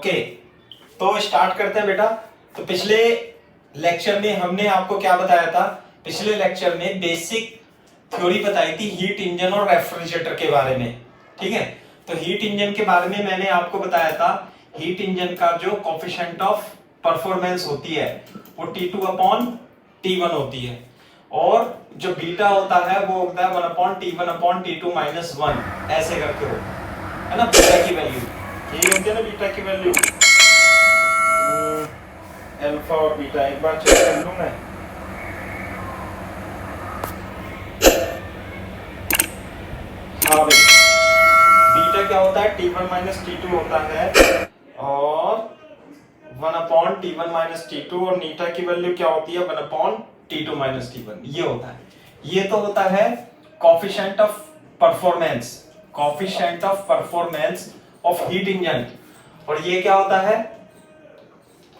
Okay, तो start करते हैं बेटा। तो पिछले लेक्चर में हमने आपको क्या बताया था? पिछले लेक्चर में बेसिक थ्योरी बताई थी हीट इंजन और रेफ्रिजरेटर के बारे में। ठीक है, तो हीट इंजन के बारे में मैंने आपको बताया था हीट इंजन का जो कोफिशिएंट ऑफ परफॉर्मेंस होती है वो T2 अपॉन T1 होती है, और जो बीटा होता है वो होता है 1 upon T1 upon T2 minus 1, ऐसे करके होता है ना। बीटा की वैल्यू यही होती है ना, बीटा की वैल्यू अल्फा और बीटा। एक बार चेक कर लूं मैं। हाँ भाई, बीटा क्या होता है? T1 माइनस T2 होता है, और 1 अपॉन T1 माइनस T2, और नीटा की वैल्यू क्या होती है? 1 अपॉन T2 माइनस T1। ये होता है, ये तो होता है coefficient of performance, coefficient of performance of heat engine. और ये क्या होता है?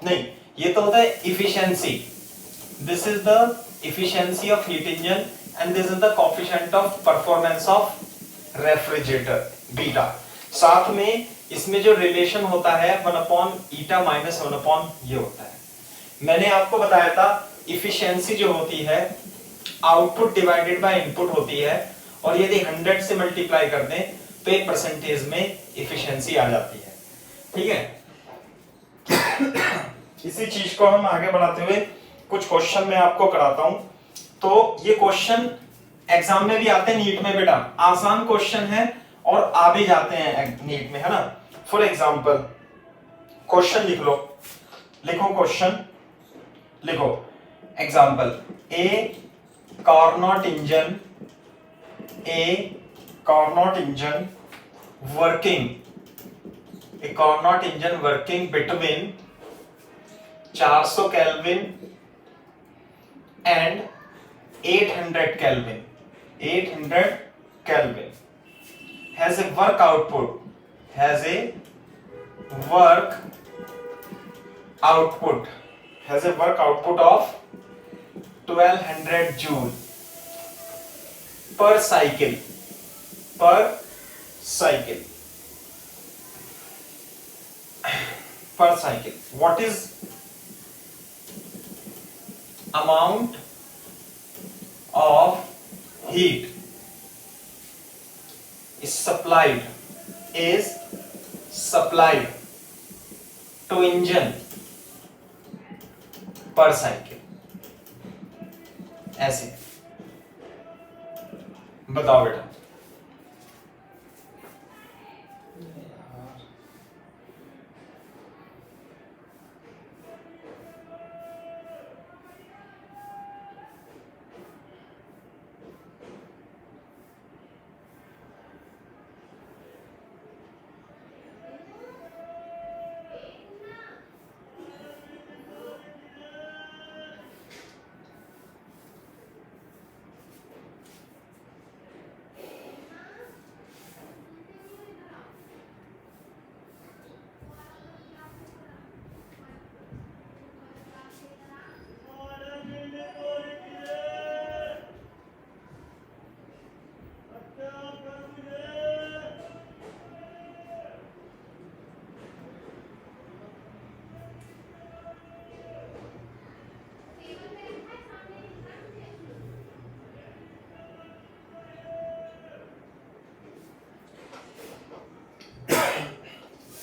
नहीं, ये तो होता है efficiency. This is the efficiency of heat engine and this is the coefficient of performance of refrigerator, beta. साथ में इसमें जो रिलेशन होता है 1 अपॉन ईटा माइनस 1 अपॉन ये होता है। मैंने आपको बताया था इफिशिएंसी जो होती है आउटपुट डिवाइडेड बाय इनपुट होती है, और यदि 100 से मल्टीप्लाई कर दें तो एक परसेंटेज में इफिशिएंसी आ जाती है। ठीक है, इसी चीज को हम आगे बढ़ाते हुए कुछ क्वेश्चन मैं आपको कराता हूं। तो ये क्वेश्चन एग्जाम में भी आते हैं, नीट में बेटा। आसान क्वेश्चन है और आ भी जाते हैं नीट में, है ना। फॉर एग्जांपल क्वेश्चन लिख लो, लिखो क्वेश्चन, लिखो example. A Carnot engine, A Carnot engine working, A Carnot engine working between 400 kelvin and 800 Kelvin, 800 Kelvin has a work output, has a work output, has a work output of 1200 joule per cycle, per cycle, per cycle. What is amount of heat is supplied to engine per cycle? ऐसे बताओ बेटा।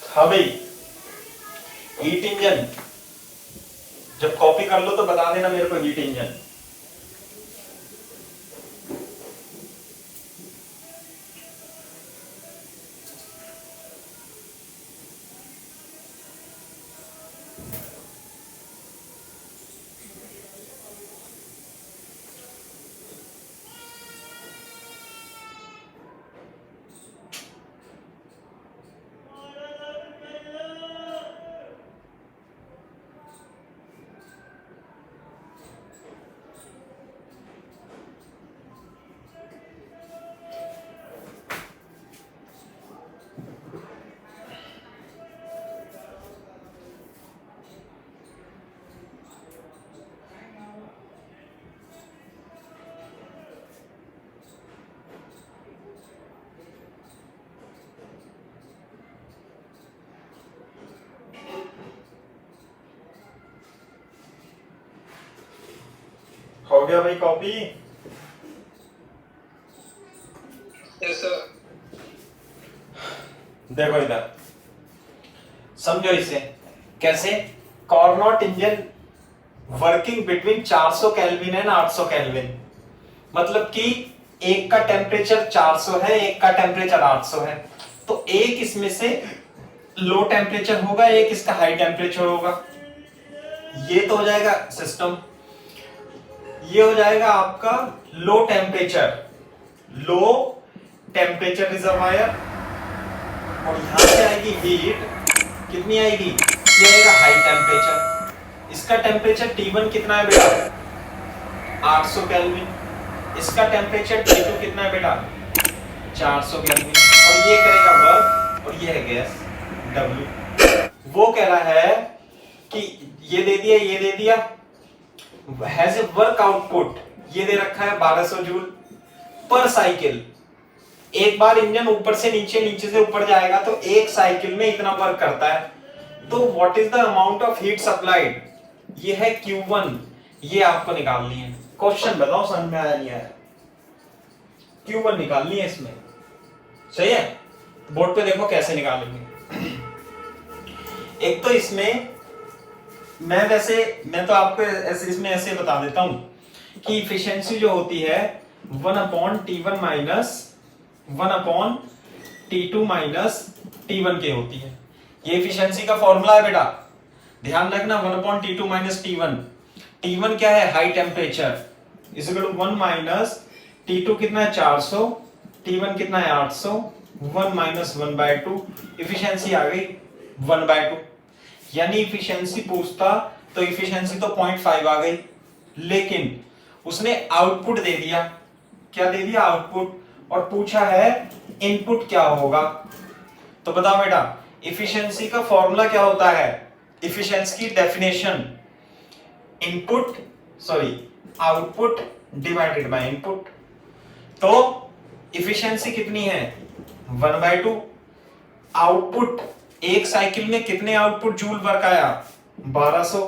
हाँ भाई, heat engine जब copy कर लो तो बता देना मेरे को हीट इंजन। गया भाई कॉपी? Yes sir. देखो इधर समझो इसे कैसे। Carnot engine working between 400 kelvin and 800 kelvin, मतलब कि एक का टेम्परेचर 400 है, एक का टेम्परेचर 800 है, तो एक इसमें से लो टेम्परेचर होगा, एक इसका हाई टेम्परेचर होगा। ये तो हो जाएगा सिस्टम। ये हो जाएगा आपका लो टेम्परेचर रिजर्वायर, और यहां से आएगी हीट, कितनी आएगी, ये आएगा हाई टेम्परेचर। इसका टेम्परेचर T1 कितना है बेटा, 800 केल्विन। इसका टेम्परेचर T2 कितना है बेटा, 400 केल्विन। और ये करेगा वर्क, और ये है गैस W। वो कह रहा है कि ये दे दिया, ये दे दिया, हैज ए वर्क आउटपुट, ये दे रखा है 1200 जूल पर साइकिल। एक बार इंजन ऊपर से नीचे, नीचे से ऊपर जाएगा तो एक साइकिल में इतना वर्क करता है। तो what is the amount of heat supplied, ये है Q1, ये आपको निकालनी है। क्वेश्चन बताओ समझ में आया नहीं आया? Q1 निकालनी है इसमें, सही है? बोर्ड पे देखो कैसे निकालेंगे। एक तो इसमें मैं तो आपको इसमें ऐसे बता देता हूं कि इफिशिएंसी जो होती है 1/T1 minus 1/T2 minus T1 के होती है। ये इफिशिएंसी का फॉर्मूला है बेटा, ध्यान रखना। 1/T2 माइनस T1, T1 क्या है, high temperature, is equal to 1 minus T2 कितना है 400, T1 कितना है 800, 1 माइनस 1/2, इफिशिएंसी आ गई 1/2। यानी इफिशिएंसी पूछता तो इफिशिएंसी तो 0.5 आ गई, लेकिन उसने आउटपुट दे दिया। क्या दे दिया, आउटपुट, और पूछा है इनपुट क्या होगा। तो बताओ बेटा इफिशिएंसी का फॉर्मूला क्या होता है, इफिशिएंसी की definition output divided by input. तो इफिशिएंसी कितनी है 1/2, आउटपुट एक साइकिल में कितने आउटपुट जूल वर्क आया 1200।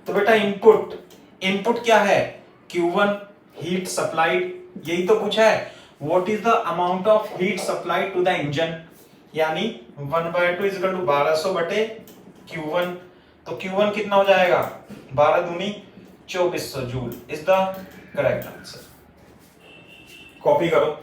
तो बेटा इनपुट क्या है Q1, हीट सप्लाइड, यही तो पूछा है। What is the amount of heat supplied to the engine, यानी 1/2 इज इक्वल टू 1200 बटे Q1। तो Q1 कितना हो जाएगा, 12 दूनी 2400 joule is the correct answer. Copy करो।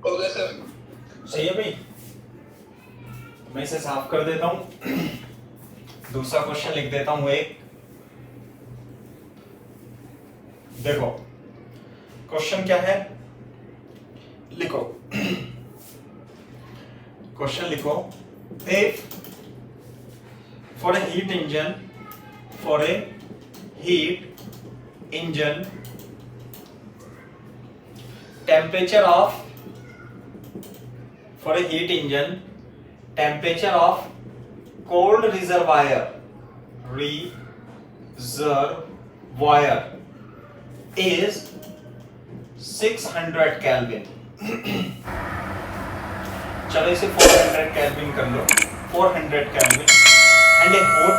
हो गया सर। सही है भाई, मैं इसे साफ कर देता हूं। दूसरा क्वेश्चन लिख देता हूं एक। देखो क्वेश्चन क्या है, लिखो क्वेश्चन लिखो। If for a heat engine temperature of cold reservoir is 600 Kelvin। चलो इसे 400 Kelvin कर लो, 400 Kelvin, and a hot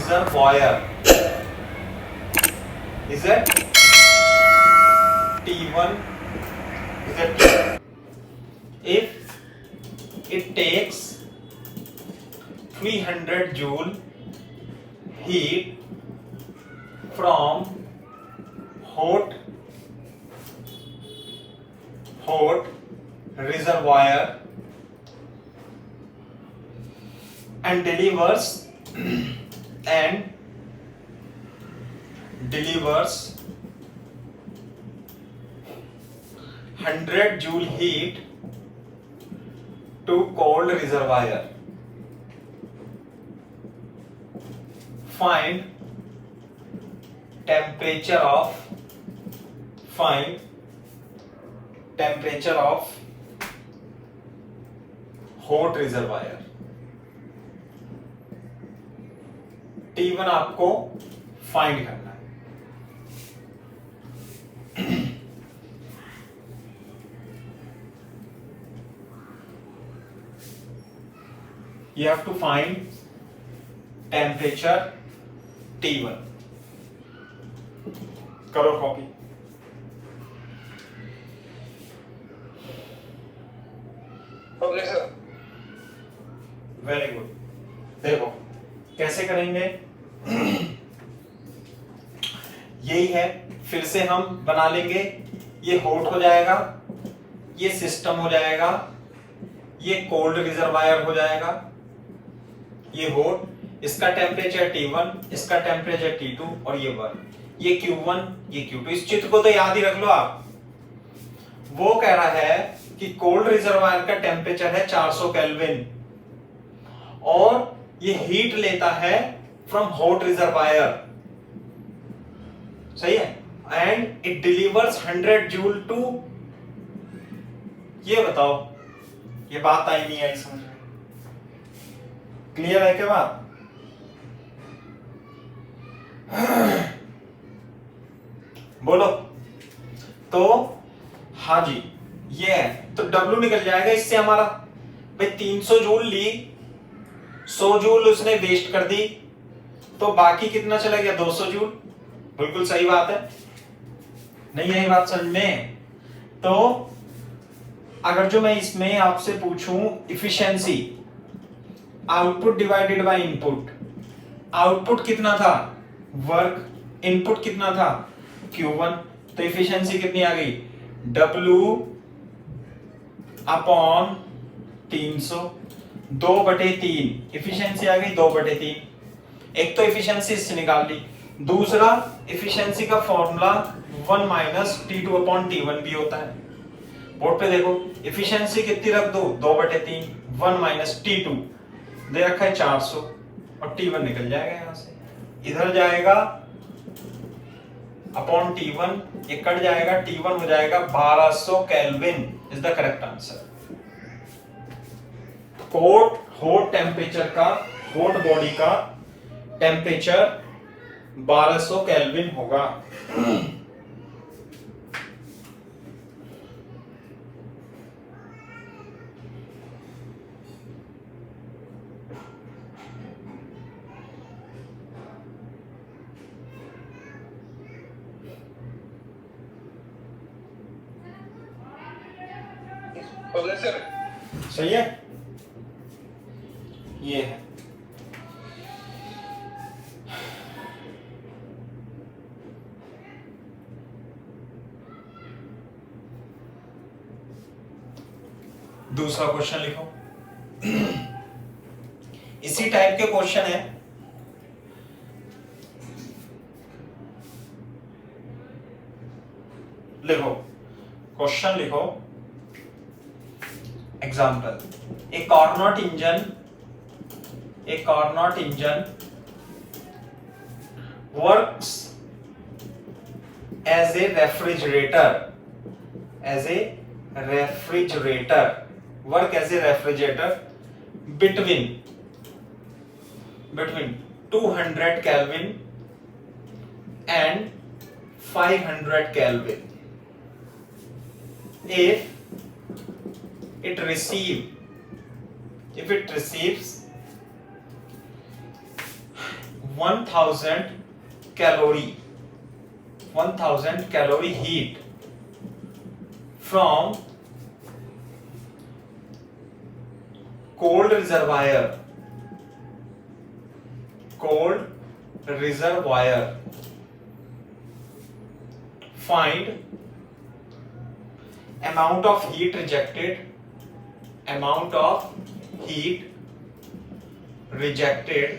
reservoir is at T1 is at T1. If it takes 300 joule heat from hot reservoir and delivers 100 joule heat to cold reservoir. Find temperature of hot reservoir. T1 आपको find करना है. You have to find temperature T1. करो copy. Okay sir. Very good. देखो कैसे करेंगे. यही है, फिर से हम बना लेंगे. ये हॉट हो जाएगा, ये सिस्टम हो जाएगा, ये कोल्ड रिजर्वायर हो जाएगा. ये हॉट, इसका टेम्परेचर T1, इसका टेम्परेचर T2 और ये वर्क, ये Q1, ये Q2. इस चित्र को तो याद ही रख लो आप. वो कह रहा है कि कोल्ड रिजर्वायर का टेम्परेचर है 400 केल्विन और ये हीट लेता है फ्रॉम हॉट रिजर्वायर. सही है. And it delivers 100 joule to. ये बताओ, ये बात आई नहीं आई समझ में? क्लियर है क्या बात? बोलो. तो हाँ जी, ये है. तो W निकल जाएगा इससे हमारा. भाई 300 जूल ली, 100 जूल उसने वेस्ट कर दी, तो बाकी कितना चला गया? 200 जूल. बिल्कुल सही बात है. नहीं आई बात समझ में? तो अगर जो मैं इसमें आपसे पूछूं efficiency, output divided by input, output कितना था? वर्क. इनपुट कितना था? Q1. तो इफिशिएंसी कितनी आ गई? W upon 300. 2/3 इफिशिएंसी आ गई. 2/3. एक तो इफिशिएंसी इससे निकाल ली. दूसरा इफिशिएंसी का formula 1 minus T2 upon T1 भी होता है. बोर्ड पे देखो, इफिशिएंसी कितनी रख दो? 2/3. 1 माइनस T2 दे रखा है 400 और T1 निकल जाएगा यहां से. इधर जाएगा अपॉन T1, ये कट जाएगा. T1 हो जाएगा 1200 kelvin. Is the correct answer. Hot temperature का, हॉट बॉडी का टेम्परेचर 1200 केल्विन होगा. Okay sir. सही है. ये है. दूसरा क्वेश्चन लिखो. इसी टाइप के क्वेश्चन है. लिखो क्वेश्चन लिखो. Example, a Carnot engine works as a refrigerator, between 200 Kelvin and 500 Kelvin. If it receives 1000 calorie heat from cold reservoir, find amount of heat rejected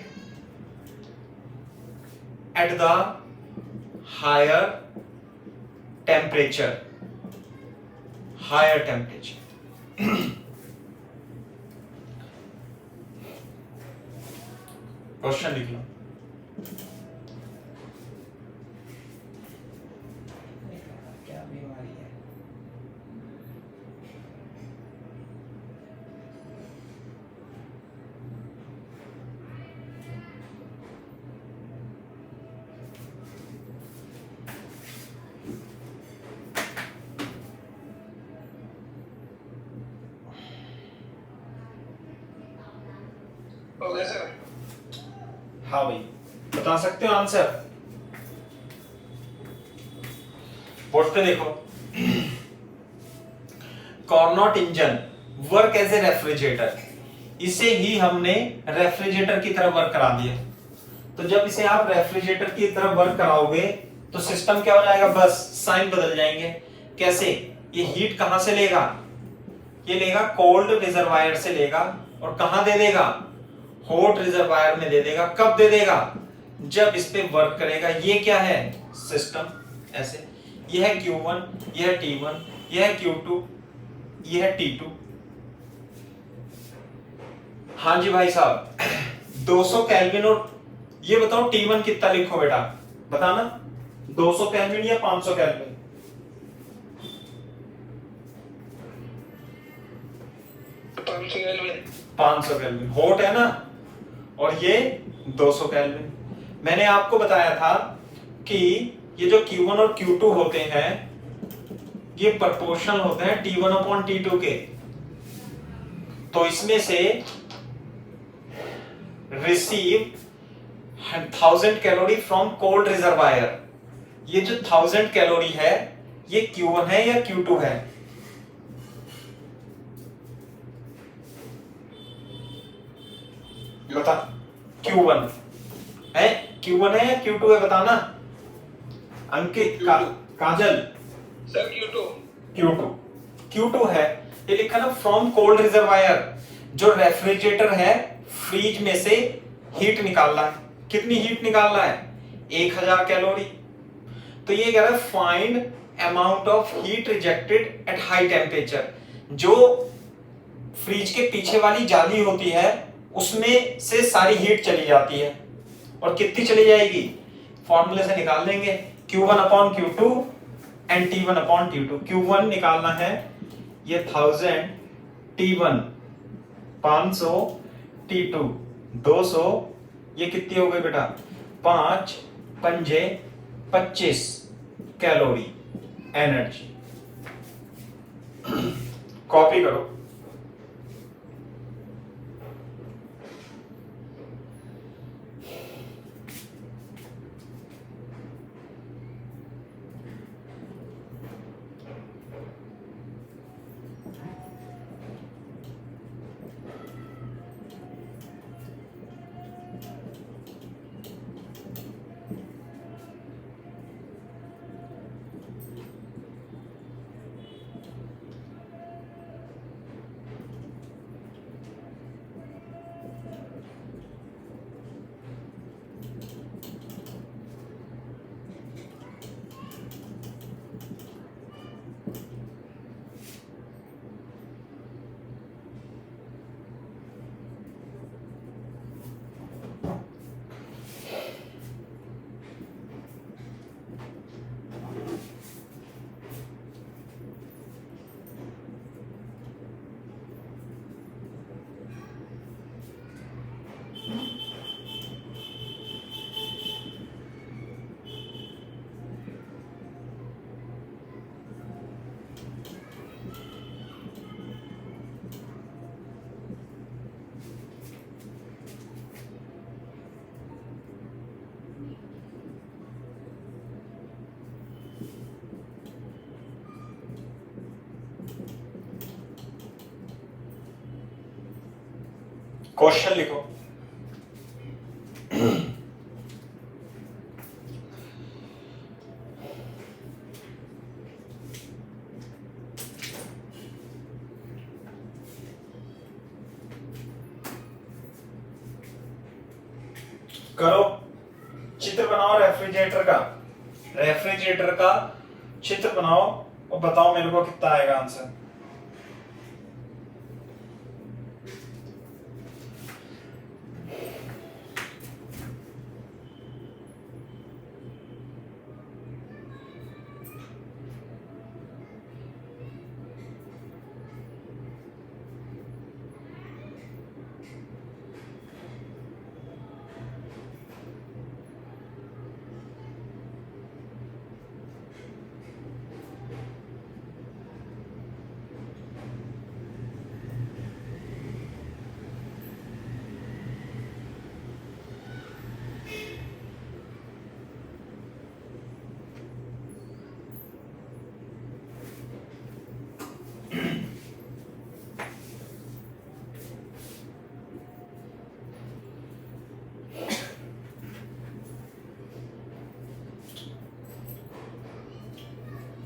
at the higher temperature. Question लिख लो। क्या बीमारी है? हो गया sir. हाँ भाई, बता सकते हो आंसर? बोर्ड पे देखो। Carnot engine work as a refrigerator, इसे ही हमने रेफ्रिजरेटर की तरह वर्क करा दिया। तो जब इसे आप रेफ्रिजरेटर की तरह वर्क कराओगे तो सिस्टम क्या हो जाएगा, बस साइन बदल जाएंगे। कैसे? ये हीट कहां से लेगा? ये लेगा कोल्ड रिजर्वायर से लेगा, और कहां दे देगा? हॉट रिजर्वायर में दे देगा। कब दे देगा? जब इस पे वर्क करेगा। ये क्या है? सिस्टम। ऐसे ये है Q1, ये है T1, ये है Q2, ये है T2। हाँ जी भाई साहब, 200 केल्विन। और ये बताओ T1 कितना लिखो बेटा, बताना। 200 केल्विन या 500 केल्विन? 500 केल्विन। 500 केल्विन हॉट है ना, और ये 200 केल्विन। मैंने आपको बताया था कि ये जो Q1 और Q2 होते हैं ये प्रोपोर्शनल होते हैं T1 अपॉन T2 के। तो इसमें से receive 1000 calorie from cold reservoir, ये जो 1000 कैलोरी है ये Q1 है या Q2 है? बता। Q1 है, Q1 है या Q2 है, बताना। अंकित, काजल। Sir Q2। Q2 है। ये लिखा ना फ्रॉम कोल्ड रिजर्वायर, जो रेफ्रिजरेटर है फ्रीज में से हीट निकाल रहा है। कितनी हीट निकाल रहा है? 1000 कैलोरी। तो ये कह रहा है find amount of heat rejected at high temperature. जो फ्रिज के पीछे वाली जाली होती है उसमें से सारी हीट चली जाती है, और कितनी चली जाएगी? फॉर्मूले से निकाल लेंगे, Q1 upon Q2 and T1 upon T2। Q1 निकालना है, ये 1000, T1 500, T2 200। ये कितनी हो गई बेटा? 5 पंजे 25 कैलोरी एनर्जी। कॉपी करो। क्वेश्चन लिखो। करो, चित्र बनाओ रेफ्रिजरेटर का चित्र बनाओ और बताओ मेरे को कितना आएगा आंसर।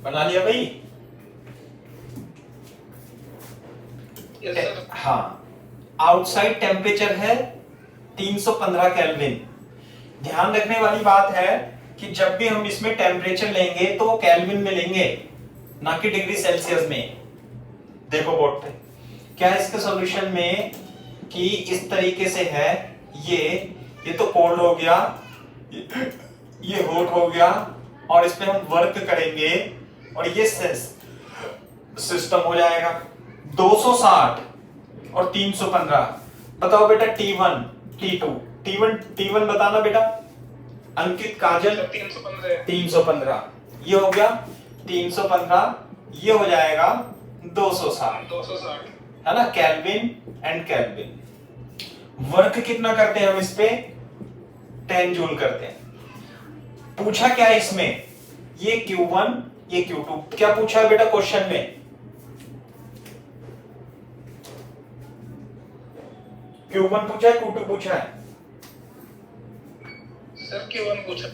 बना लिया भाई? Yes sir. हाँ, आउटसाइड टेम्परेचर है 315 केल्विन। ध्यान रखने वाली बात है कि जब भी हम इसमें टेम्परेचर लेंगे तो वो केल्विन में लेंगे, ना कि डिग्री सेल्सियस में। देखो बोर्ड पे क्या है इसके सॉल्यूशन में कि इस तरीके से है, ये तो कोल्ड हो गया, ये हॉट हो गया, और इस पे हम वर्क करेंगे और ये सिस्टम हो जाएगा 260 और 315। बताओ बेटा T1 T2 T1 बताना बेटा। अंकित काजल 315, ये हो गया 315, ये हो जाएगा 260 है ना, केल्विन एंड केल्विन। वर्क कितना करते हैं हम इस पे? 10 जूल करते हैं। पूछा क्या है इसमें? ये Q1 ये Q2। क्या पूछा है बेटा क्वेश्चन में? Q1 पूछा है, Q2 पूछा है? सर Q1 पूछा।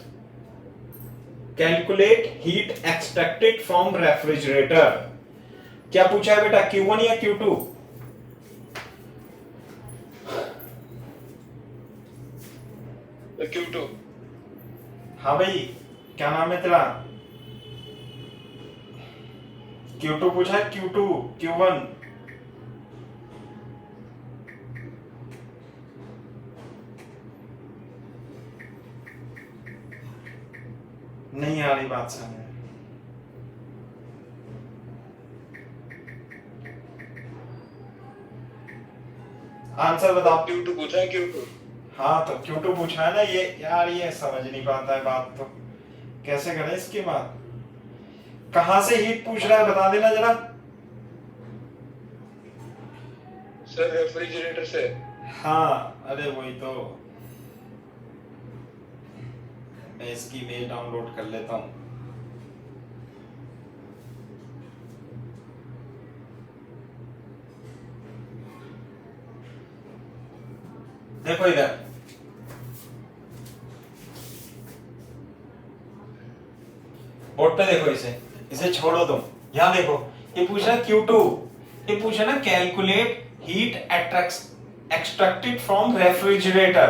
Calculate heat extracted from refrigerator. क्या पूछा है बेटा, Q1 या Q2? Q2। हाँ भाई, क्या नाम है तेरा? Q2 पूछा है, Q2 Q1? नहीं आ रही बात समझ। आंसर बताओ। Q2 पूछा है, Q2। हाँ तो Q2 पूछा है ना ये यार, ये समझ नहीं पाता है बात, तो कैसे करें इसकी बात? कहां से हीट पूछ रहा है बता देना जरा। सर रेफ्रिजरेटर से। हाँ अरे वही तो, मैं इसकी इमेज डाउनलोड कर लेता हूं। देखो इधर, बोर्ड पे देखो, इसे छोड़ो तुम। यहां देखो, ये पूछा Q2, ये पूछा ना calculate heat extracted from refrigerator.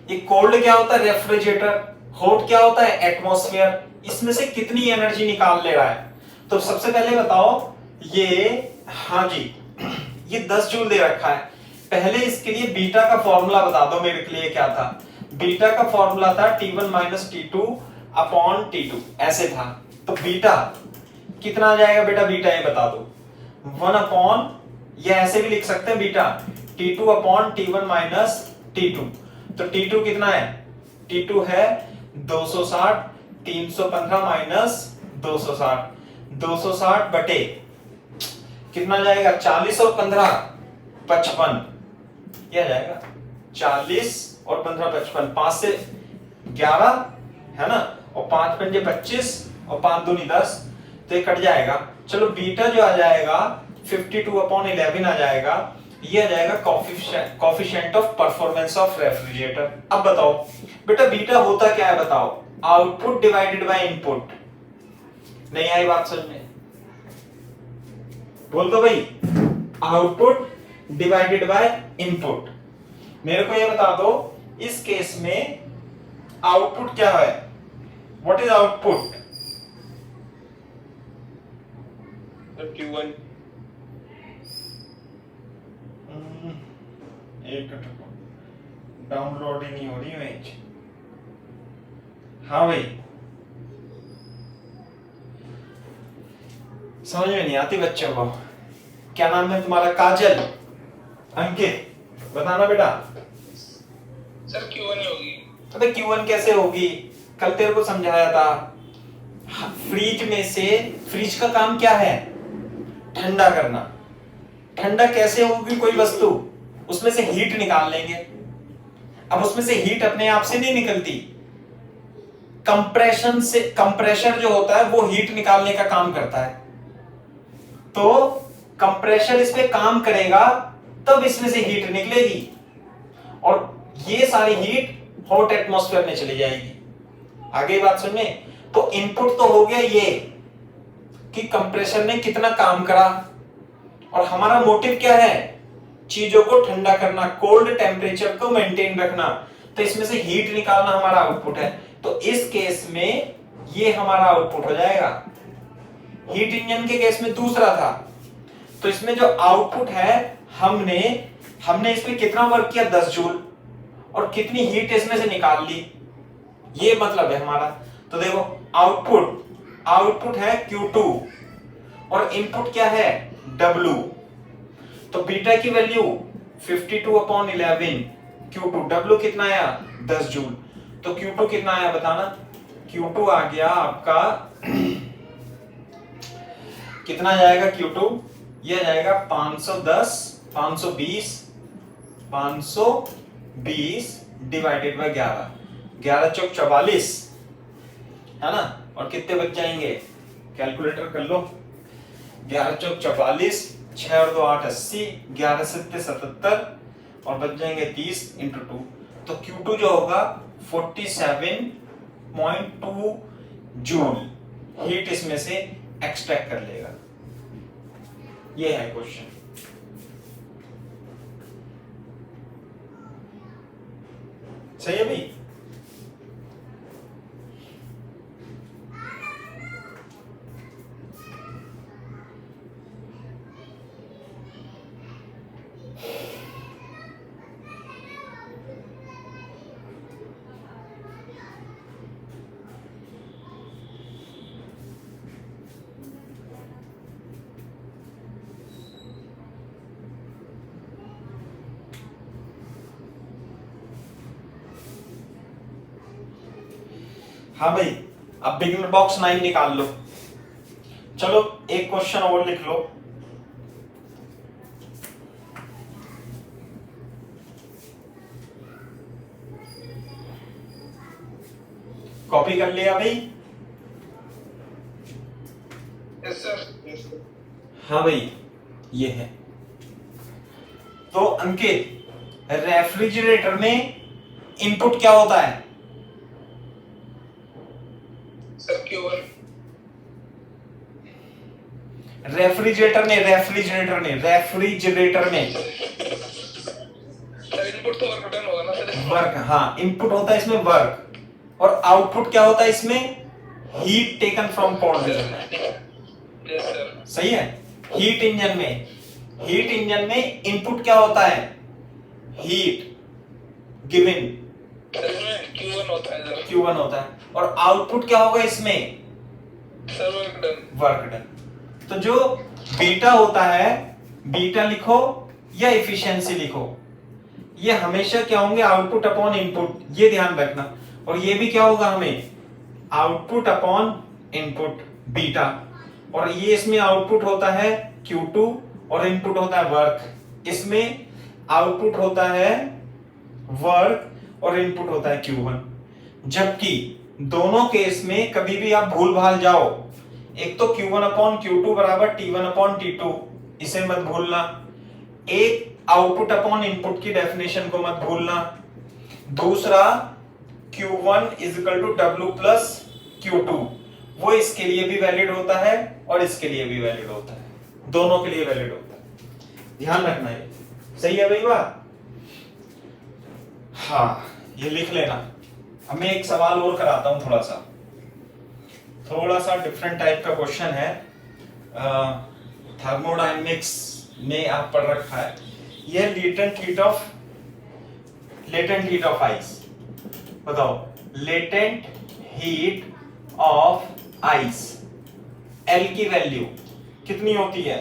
ये कोल्ड क्या होता है? रेफ्रिजरेटर। हॉट क्या होता है? एटमॉस्फेयर। इसमें से कितनी एनर्जी निकाल ले रहा है? तो सबसे पहले बताओ ये, हाँ जी, ये 10 जूल दे रखा है। पहले इसके लिए बीटा का फॉर्मूला बता दो मेरे के लिए, क्या था? बीटा का फॉर्मूला था T1 minus T2 upon T2, ऐसे था। तो बीटा कितना आ जाएगा बेटा? बीटा ये बता दो। 1 अपॉन, ये ऐसे भी लिख सकते हैं beta, T2 upon T1 minus T2। तो T2 कितना है? T2 है 260, 315 माइनस 260, 260 बटे कितना जाएगा? 40 और 15 55, ये आ जाएगा 40 और 15 55, 5 से 11 है ना, और 5 पंजे 25 और 5 दूनी 10, तो ये कट जाएगा। चलो बीटा जो आ जाएगा 52 अपॉन 11 आ जाएगा, ये आ जाएगा coefficient of performance of refrigerator. अब बताओ बेटा बीटा होता क्या है? बताओ। Output divided by input. नहीं आई बात समझ में? बोल दो भाई, आउटपुट डिवाइडेड बाय इनपुट। मेरे को ये बता दो, इस केस में आउटपुट क्या है? What is output? Sir Q1 एक डाउनलोड ही नहीं हो रही इमेज। हाँ भाई, समझ में नहीं आती बच्चों को। क्या नाम है तुम्हारा? काजल, अंकित, बताना बेटा। सर Q1 ही होगी। अबे Q1 कैसे होगी? कल तेरे को समझाया था। फ्रिज में से, फ्रिज का काम क्या है? ठंडा करना। ठंडा कैसे होगी कोई वस्तु? उसमें से हीट निकाल लेंगे। अब उसमें से हीट अपने आप से नहीं निकलती, कंप्रेशन से, कंप्रेशर जो होता है वो हीट निकालने का काम करता है। तो कंप्रेशर इस पे काम करेगा तब इसमें से हीट निकलेगी, और ये सारी हीट हॉट एटमॉस्फेयर में चली जाएगी। आगे बात सुनिए। तो इनपुट तो हो गया ये कि कंप्रेसर ने कितना काम करा, और हमारा मोटिव क्या है? चीजों को ठंडा करना, कोल्ड टेम्परेचर को मेंटेन रखना। तो इसमें से हीट निकालना हमारा आउटपुट है। तो इस केस में ये हमारा आउटपुट हो जाएगा। हीट इंजन के केस में दूसरा था। तो इसमें जो आउटपुट है, हमने इसमें कितना वर्क किया? 10 जूल, और कितनी हीट इसमें से निकाल ली, ये मतलब है हमारा। तो देखो, आउटपुट है Q2 और इनपुट क्या है? W। तो बीटा की वैल्यू 52/11 Q2, W कितना आया? 10 जूल। तो Q2 कितना आया बताना? Q2 आ गया आपका कितना जाएगा Q2? यह जाएगा 520 डिवाइडेड बाय 11, 11 चौक 44 है ना। और कितने बच जाएंगे? कैलकुलेटर कर लो। 11 चौक 44, 6 और 2 8 80, 11 7 77, और बच जाएंगे 30 इंटू 2। तो Q2 जो होगा 47.2 जूल हीट इसमें से एक्सट्रैक्ट कर लेगा। ये है क्वेश्चन। सही है भाई? हाँ भाई, अब बिगिनर बॉक्स 9 निकाल लो। चलो एक क्वेश्चन और लिख लो। कॉपी कर लिया भाई? Yes sir, yes sir. हाँ भाई, ये है। तो अंकित, रेफ्रिजरेटर में इनपुट क्या होता है? Sir Q1। रेफ्रिजरेटर में सर इनपुट तो वर्क डन होगा ना सर? वर्क, हाँ, इनपुट होता है इसमें वर्क, और आउटपुट क्या होता है इसमें? Heat taken from cold region. Yes sir. सही है। हीट इंजन में इनपुट क्या होता है? हीट गिवन, सर इसमें Q1 होता है सर। Q1 होता है, और आउटपुट क्या होगा इसमें? Sir work done. Work done. तो जो बीटा होता है, बीटा लिखो या एफिशिएंसी लिखो, ये हमेशा क्या होंगे? आउटपुट अपॉन इनपुट, ये ध्यान रखना। और ये भी क्या होगा हमें? Output upon input, beta. और ये इसमें आउटपुट होता है Q2 और इनपुट होता है वर्क। इसमें आउटपुट होता है वर्क और इनपुट होता है Q1। जबकि दोनों केस में कभी भी आप भूल भाल जाओ, एक तो Q1 अपॉन Q2 बराबर T1 अपॉन T2, इसे मत भूलना। एक आउटपुट अपॉन इनपुट की डेफिनेशन को मत भूलना। दूसरा Q1 is equal to W plus Q2, वो इसके लिए भी वैलिड होता है और इसके लिए भी वैलिड होता है, दोनों के लिए वैलिड होता है। ध्यान रखना, ये सही है भाई बात? हाँ, ये लिख लेना। अब मैं एक सवाल और कराता हूं, थोड़ा सा डिफरेंट टाइप का क्वेश्चन है, थर्मोडायनेमिक्स में आप पढ़ रखा है। ये लेटेंट हीट ऑफ आइस। बताओ, latent heat of ice, L की वैल्यू कितनी होती है?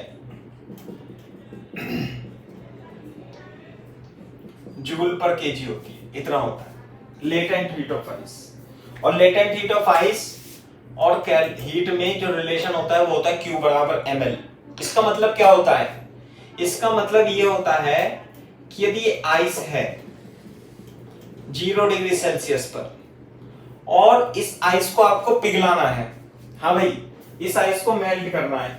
जूल पर केजी होती है, इतना होता है लेटेंट हीट ऑफ आइस। और लेटेंट हीट ऑफ आइस और हीट में जो रिलेशन होता है वो होता है Q बराबर ml। इसका मतलब क्या होता है? इसका मतलब ये होता है कि यदि आइस है 0 डिग्री सेल्सियस पर और इस आइस को आपको पिघलाना है, हाँ भाई इस आइस को मेल्ट करना है,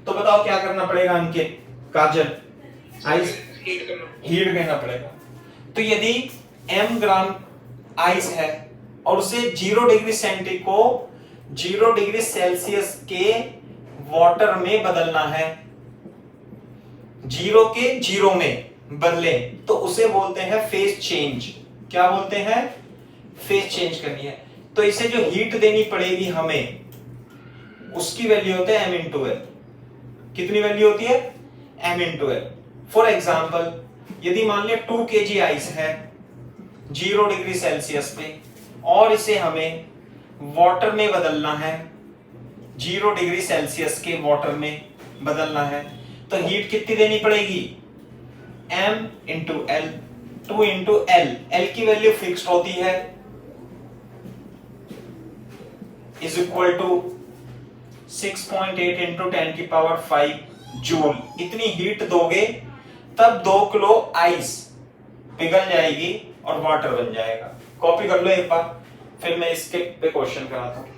तो बताओ क्या करना पड़ेगा अंकित, काजल? आइस हीट करना पड़ेगा। तो यदि m ग्राम आइस है और उसे 0 डिग्री सेल्सियस के वाटर में बदलना है, 0 के 0 में बदले, तो उसे बोलते हैं फेज चेंज। क्या बोलते हैं? फेज चेंज करनी है। तो इसे जो हीट देनी पड़ेगी हमें, उसकी वैल्यू होती है m इंटू एल। कितनी वैल्यू होती है? m into L. For example, यदि मान लिया 2 kg आइस है 0 डिग्री सेल्सियस पे और इसे हमें वाटर में बदलना है, 0 डिग्री सेल्सियस के वाटर में बदलना है, तो हीट कितनी देनी पड़ेगी? m into L, 2 into L. L की वैल्यू फिक्स्ड होती है, इज इक्वल टू 6.8 इंटू 10 की पावर 5 जूल। इतनी हीट दोगे तब 2 किलो आइस पिघल जाएगी और वाटर बन जाएगा। कॉपी कर लो एक बार, फिर मैं इसके पे क्वेश्चन कराता हूं।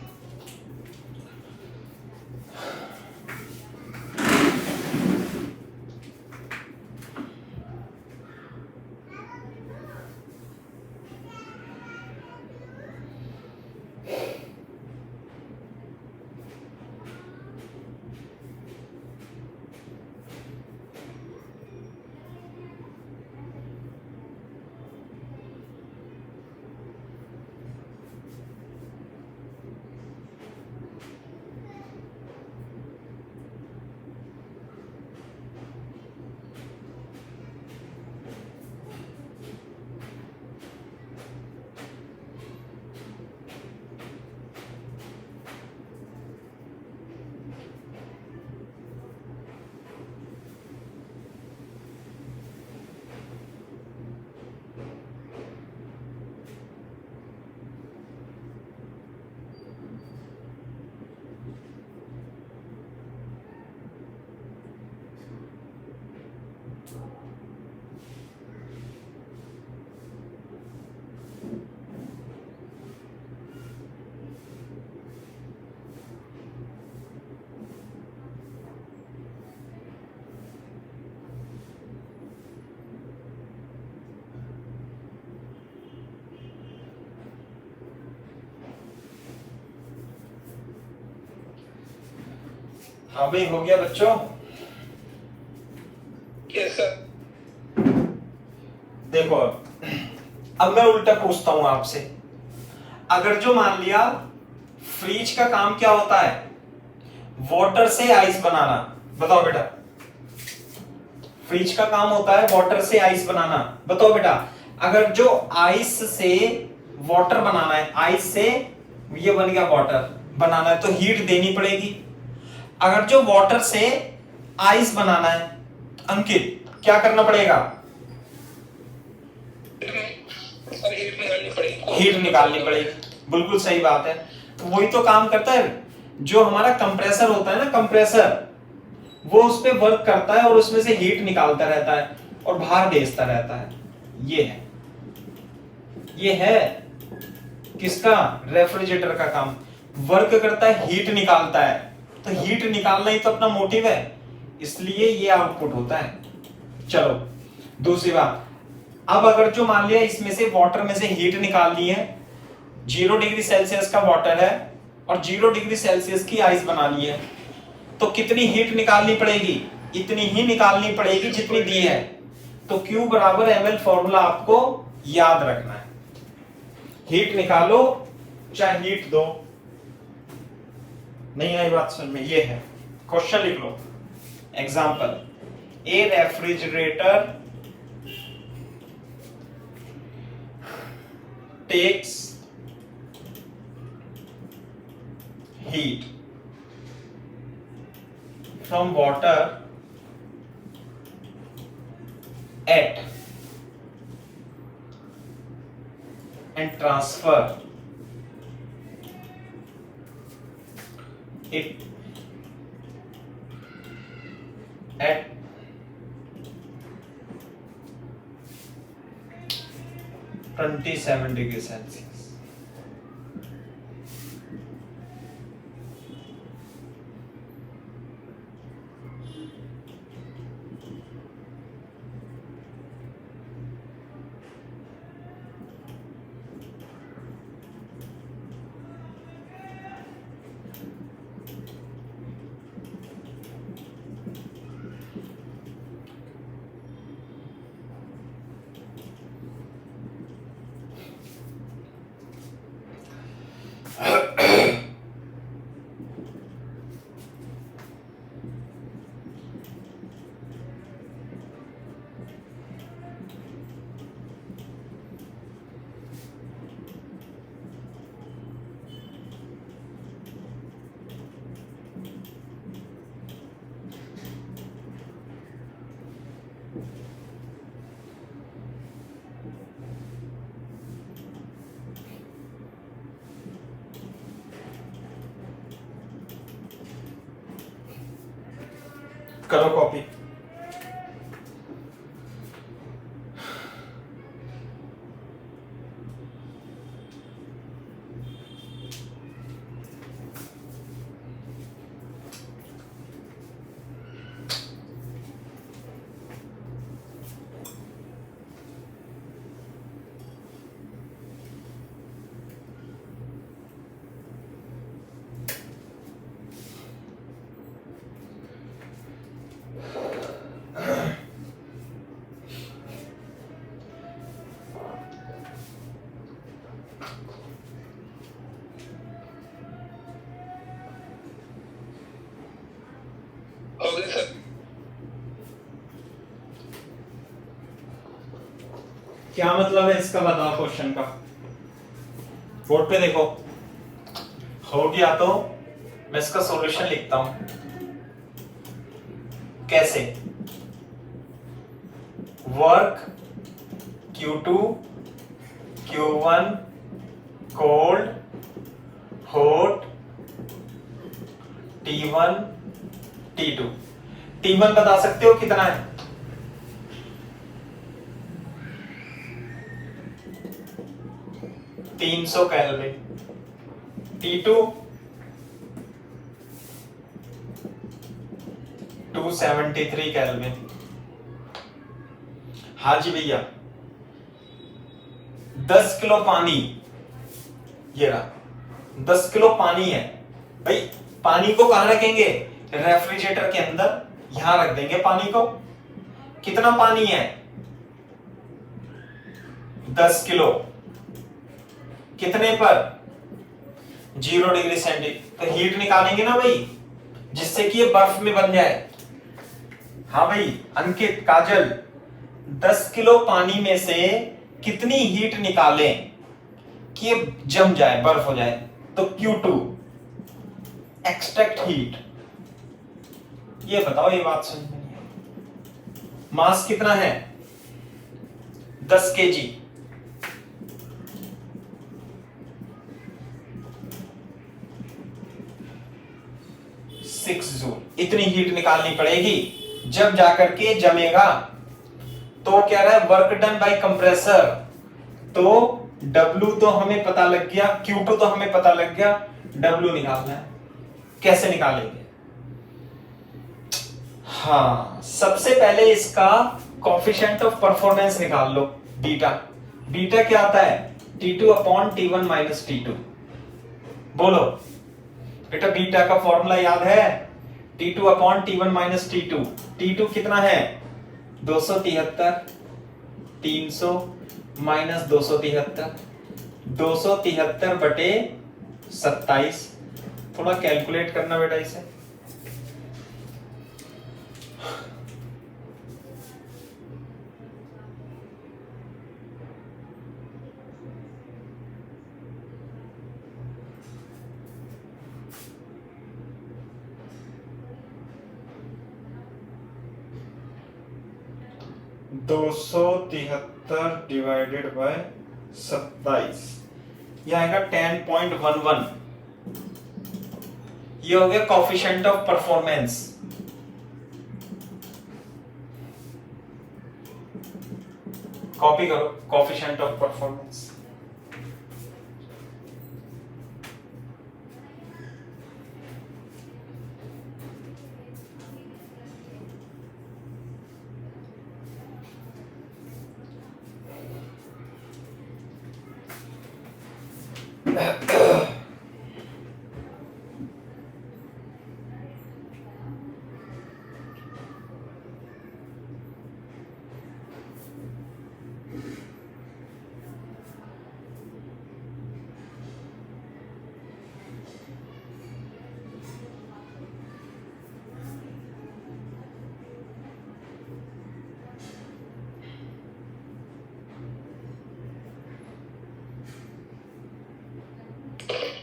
हाँ भाई, हो गया बच्चों? Yes sir. देखो अब मैं उल्टा पूछता हूं आपसे। अगर जो मान लिया फ्रीज का काम क्या होता है? वाटर से आइस बनाना। बताओ बेटा, फ्रीज का काम होता है वाटर से आइस बनाना। बताओ बेटा, अगर जो आइस से वाटर बनाना है, आइस से ये बन गया वाटर बनाना है, तो हीट देनी पड़ेगी। अगर जो वाटर से आइस बनाना है, अंकित क्या करना पड़ेगा? सर हीट निकालनी पड़ेगी। हीट निकालनी पड़ेगी, बिल्कुल सही बात है। तो वही तो काम करता है जो हमारा कंप्रेसर होता है ना, कंप्रेसर, वो उस पे वर्क करता है और उसमें से हीट निकालता रहता है और बाहर भेजता रहता है। ये है किसका? रेफ्रिजरेटर का काम। वर्क करता है, हीट निकालता है, तो हीट निकालना ही तो अपना मोटिव है, इसलिए ये आउटपुट होता है। चलो दूसरी बात, अब अगर जो मान लिया इसमें से वाटर में से हीट निकालनी है, 0 डिग्री सेल्सियस का वाटर है और 0 डिग्री सेल्सियस की आइस बनानी है, तो कितनी हीट निकालनी पड़ेगी? इतनी ही निकालनी पड़ेगी जितनी दी है। तो Q बराबर ml फॉर्मूला आपको याद रखना है। हीट निकालो चाहे हीट दो। नहीं आई बात समझ में? ये है क्वेश्चन, लिख लो। Example, a refrigerator takes heat from water at and transfer it at 27 degrees Celsius. करो कॉपी। हो गया सर। क्या मतलब है इसका, बताओ क्वेश्चन का। बोर्ड पे देखो, हो गया तो मैं इसका सॉल्यूशन लिखता हूं। कैसे? Work Q2 Q1 cold hot T1 T2। T1 बता सकते हो कितना है? $300 केल्विन। T2 273 kelvin. हाँ जी भैया, 10 किलो पानी, ये रहा 10 किलो पानी है भाई। पानी को कहां रखेंगे? रेफ्रिजरेटर के अंदर, यहां रख देंगे पानी को। कितना पानी है? 10 किलो। कितने पर? 0 डिग्री सेंटीग्रेड। तो हीट निकालेंगे ना भाई, जिससे कि ये बर्फ में बन जाए। हाँ भाई अंकित, काजल, 10 किलो पानी में से कितनी हीट निकालें कि ये जम जाए, बर्फ हो जाए? तो Q2 एक्सट्रैक्ट हीट। ये बताओ, ये बात समझ में नहीं आई। मास कितना है? 10 kg। जूल। इतनी हीट निकालनी पड़ेगी जब जाकर के जमेगा। तो क्या रहा है? Work done bye compressor. तो W तो हमें पता लग गया, Q2 तो हमें पता लग गया, W निकालना है। कैसे निकालेंगे? हाँ, सबसे पहले इसका कोएफिशिएंट ऑफ परफॉर्मेंस निकाल लो, बीटा। बीटा क्या आता है? T2 upon T1 minus T2। बोलो बेटा, बीटा का फॉर्मूला याद है? T2 upon T1 minus T2। T2 कितना है? 273। 300 माइनस 273, 273/27। थोड़ा कैलकुलेट करना बेटा इसे। दो सौ 373/27, ये आएगा 10.11। ये हो गया कोफिशिएंट ऑफ परफॉर्मेंस। कॉपी करो कोफिशिएंट ऑफ परफॉर्मेंस।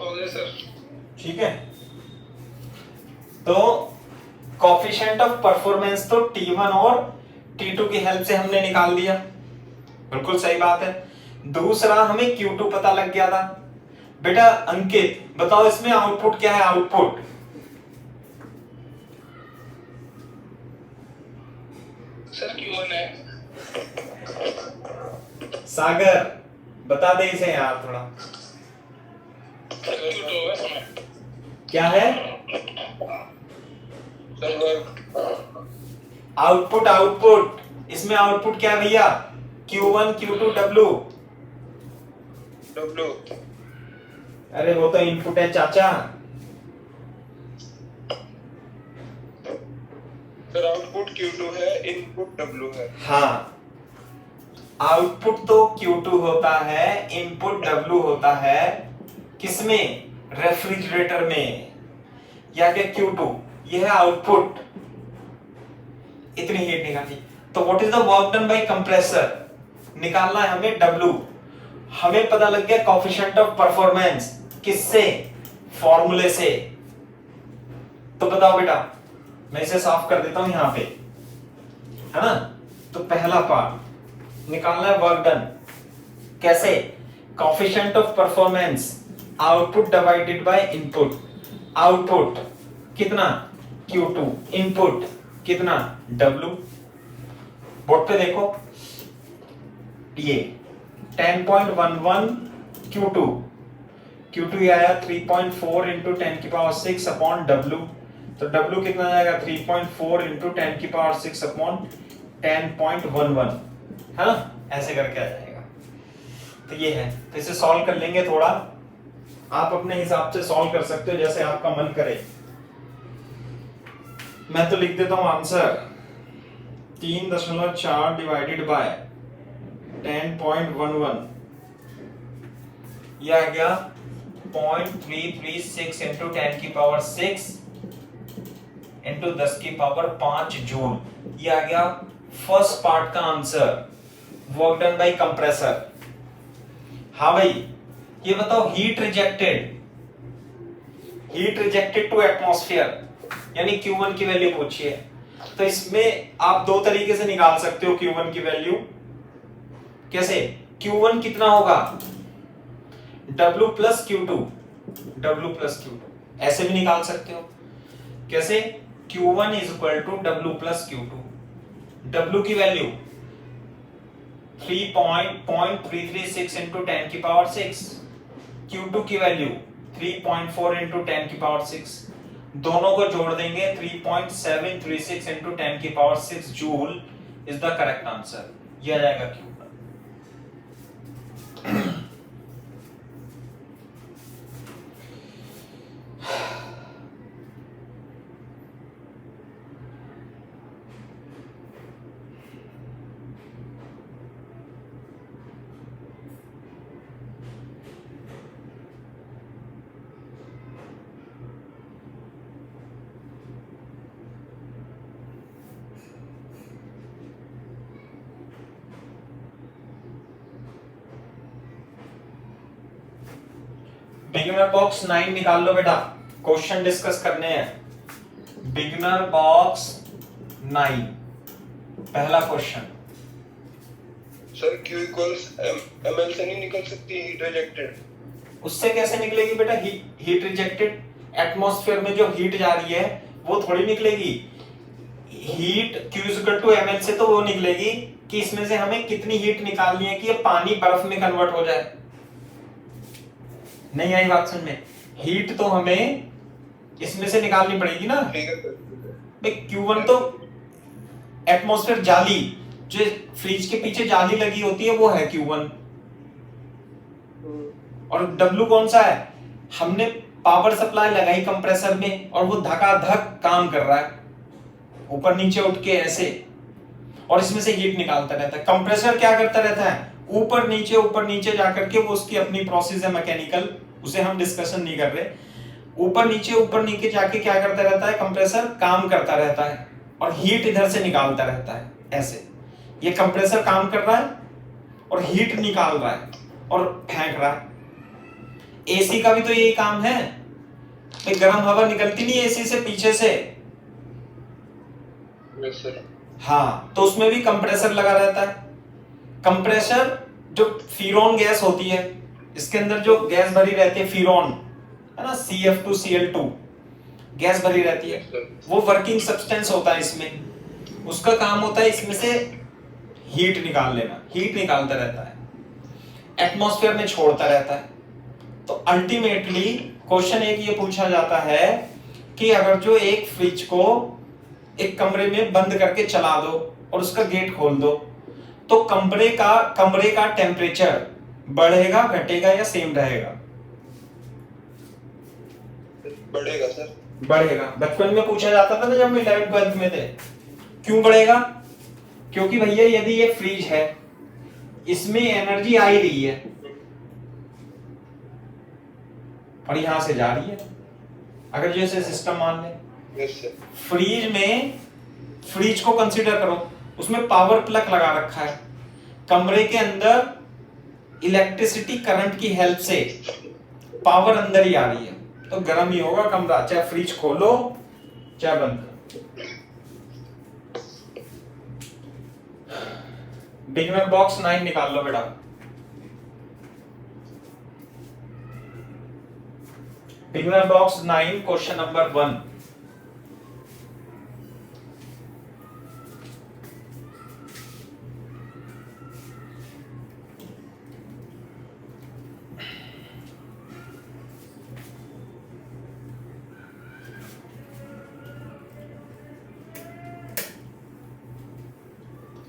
हो गया सर। ठीक है, तो कोफिशिएंट ऑफ परफॉर्मेंस तो T1 और T2 की हेल्प से हमने निकाल दिया, बिल्कुल सही बात है। दूसरा हमें Q2 पता लग गया था। बेटा अंकित बताओ इसमें आउटपुट क्या है? आउटपुट सर Q1 है। सागर बता दे इसे यार थोड़ा, Q2 है इसमें। क्या है सर आउटपुट? आउटपुट इसमें आउटपुट क्या है भैया? Q1 Q2 W। W। अरे वो तो इनपुट है चाचा। सर आउटपुट Q2 है, इनपुट W है। हाँ, आउटपुट तो Q2 होता है, इनपुट W होता है। किसमें? रेफ्रिजरेटर में। या क्या Q2 यह है आउटपुट। इतनी हीट निकाली तो what is the work done bye compressor? निकालना है हमें W। हमें पता लग गया कोफिशिएंट ऑफ परफॉर्मेंस। किससे? फॉर्मूले से। तो बताओ बेटा, मैं इसे साफ कर देता हूं यहां पे, है ना। तो पहला पार्ट निकालना है वर्क डन। कैसे? Coefficient of performance output divided by input. Output कितना? Q2। इनपुट कितना? W। बोर्ड पे देखो, ये 10.11 Q2। Q2 ये आया 3.4 इंटू 10 की पावर 6 अपॉन W। तो W कितना जाएगा? 3.4 इंटू 10 की पावर 6 अपॉन 10.11, है ना। ऐसे करके आ जाएगा। तो ये है, तो इसे सॉल्व कर लेंगे। थोड़ा आप अपने हिसाब से सॉल्व कर सकते हो जैसे आपका मन करे। मैं तो लिख देता हूं आंसर 3.4 डिवाइडेड बाय 10.11, यह आ गया 0.336 इंटू 10 की पावर 6 इंटू 10 की पावर 5 जूल। यह आ गया फर्स्ट पार्ट का answer, work done bye compressor. हाँ भाई, ये बताओ हीट रिजेक्टेड टू एटमॉस्फेयर यानी Q1 की वैल्यू पूछी है। तो इसमें आप दो तरीके से निकाल सकते हो Q1 की वैल्यू। कैसे? Q1 कितना होगा? W plus Q2। W plus Q2 ऐसे भी निकाल सकते हो। कैसे? Q1 is equal to W plus Q2। W की वैल्यू 3.336 इंटू 10 की पावर 6। Q2 की वैल्यू 3.4 इंटू 10 की पावर 6। दोनों को जोड़ देंगे 3.736 इंटू 10 की power 6 joule is the correct answer. यह आ जाएगा Q1। बिगिनर बॉक्स 9 निकाल लो बेटा, क्वेश्चन डिस्कस करने हैं। बिगिनर बॉक्स 9 पहला question. Sir Q equals ml से नहीं निकल सकती हीट रिजेक्टेड? उससे कैसे निकलेगी बेटा? हीट रिजेक्टेड, एटमॉस्फेयर में जो हीट जा रही है वो थोड़ी निकलेगी। Heat Q equal to ml से तो वो निकलेगी कि इसमें से हमें कितनी हीट निकालनी है कि ये पानी बर्फ में कन्वर्ट हो जाए। नहीं आई बात समझ में? हीट तो हमें इसमें से निकालनी पड़ेगी ना। ठीक है सर। Q1 तो एटमॉस्फेयर जाली, जो फ्रिज के पीछे जाली लगी होती है वो है Q1। और W कौन सा है? हमने पावर सप्लाई लगाई कंप्रेसर में और वो धकाधक काम कर रहा है ऊपर नीचे उठ के ऐसे, और इसमें से हीट निकालता रहता है। कंप्रेसर क्या करता रहता है? ऊपर नीचे जाकर के वो उसकी अपनी प्रोसेस है मैकेनिकल, उसे हम डिस्कशन नहीं कर रहे। ऊपर नीचे जाके क्या करता रहता है? कंप्रेसर काम करता रहता है और हीट इधर से निकालता रहता है ऐसे। ये कंप्रेसर काम कर रहा है और हीट निकाल रहा है और फेंक रहा है। एसी का भी तो यही काम है, गर्म हवा निकलती नहीं एसी से पीछे से। Yes sir. हाँ, तो उसमें भी कंप्रेसर लगा रहता है। कंप्रेसर जो फ्यूरॉन गैस होती है, इसके अंदर जो गैस भरी रहती है फ्यूरॉन, है ना, CF2Cl2 गैस भरी रहती है, वो वर्किंग सब्सटेंस होता है इसमें। उसका काम होता है इसमें से हीट निकाल लेना, हीट निकालता रहता है, एटमॉस्फेयर में छोड़ता रहता है। तो अल्टीमेटली क्वेश्चन एक ये पूछा जाता है कि अगर जो एक फ्रिज को एक कमरे में बंद करके चला दो और उसका गेट खोल दो, तो कमरे का टेम्परेचर बढ़ेगा, घटेगा या सेम रहेगा? बढ़ेगा सर। बढ़ेगा। बचपन में पूछा जाता था ना जब हम 11th 12th में थे। क्यों बढ़ेगा? क्योंकि भैया यदि ये फ्रिज है, इसमें एनर्जी आ ही रही है और यहां से जा रही है। अगर जैसे सिस्टम मान ले, यस सर। फ्रिज को कंसीडर करो, उसमें पावर प्लग लगा रखा है, कमरे के अंदर इलेक्ट्रिसिटी करंट की हेल्प से पावर अंदर ही आ रही है, तो गर्म ही होगा कमरा, चाहे फ्रिज खोलो चाहे बंद करो। बिगिनर बॉक्स 9 निकाल लो बेटा। Beginner box 9 question number 1।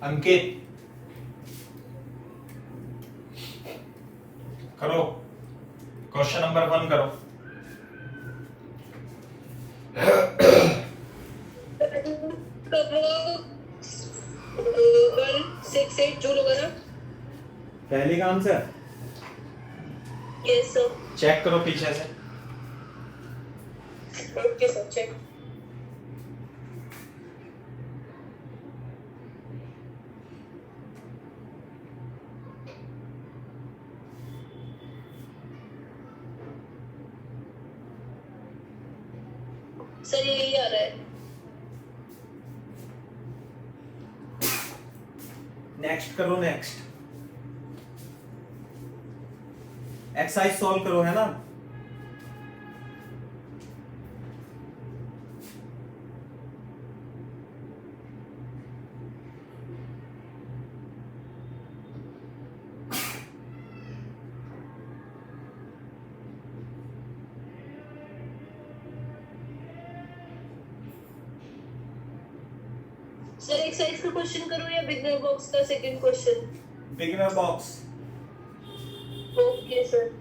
अंकित करो, क्वेश्चन नंबर 1 करो। पहली का आंसर? Yes sir. चेक करो पीछे से। Okay sir, check. सर यही आ रहा है। नेक्स्ट करो, नेक्स्ट एक्सरसाइज सॉल्व करो, है ना। सर एक्सरसाइज का क्वेश्चन करूं या बिगनर बॉक्स का second question? Beginner box. Okay sir.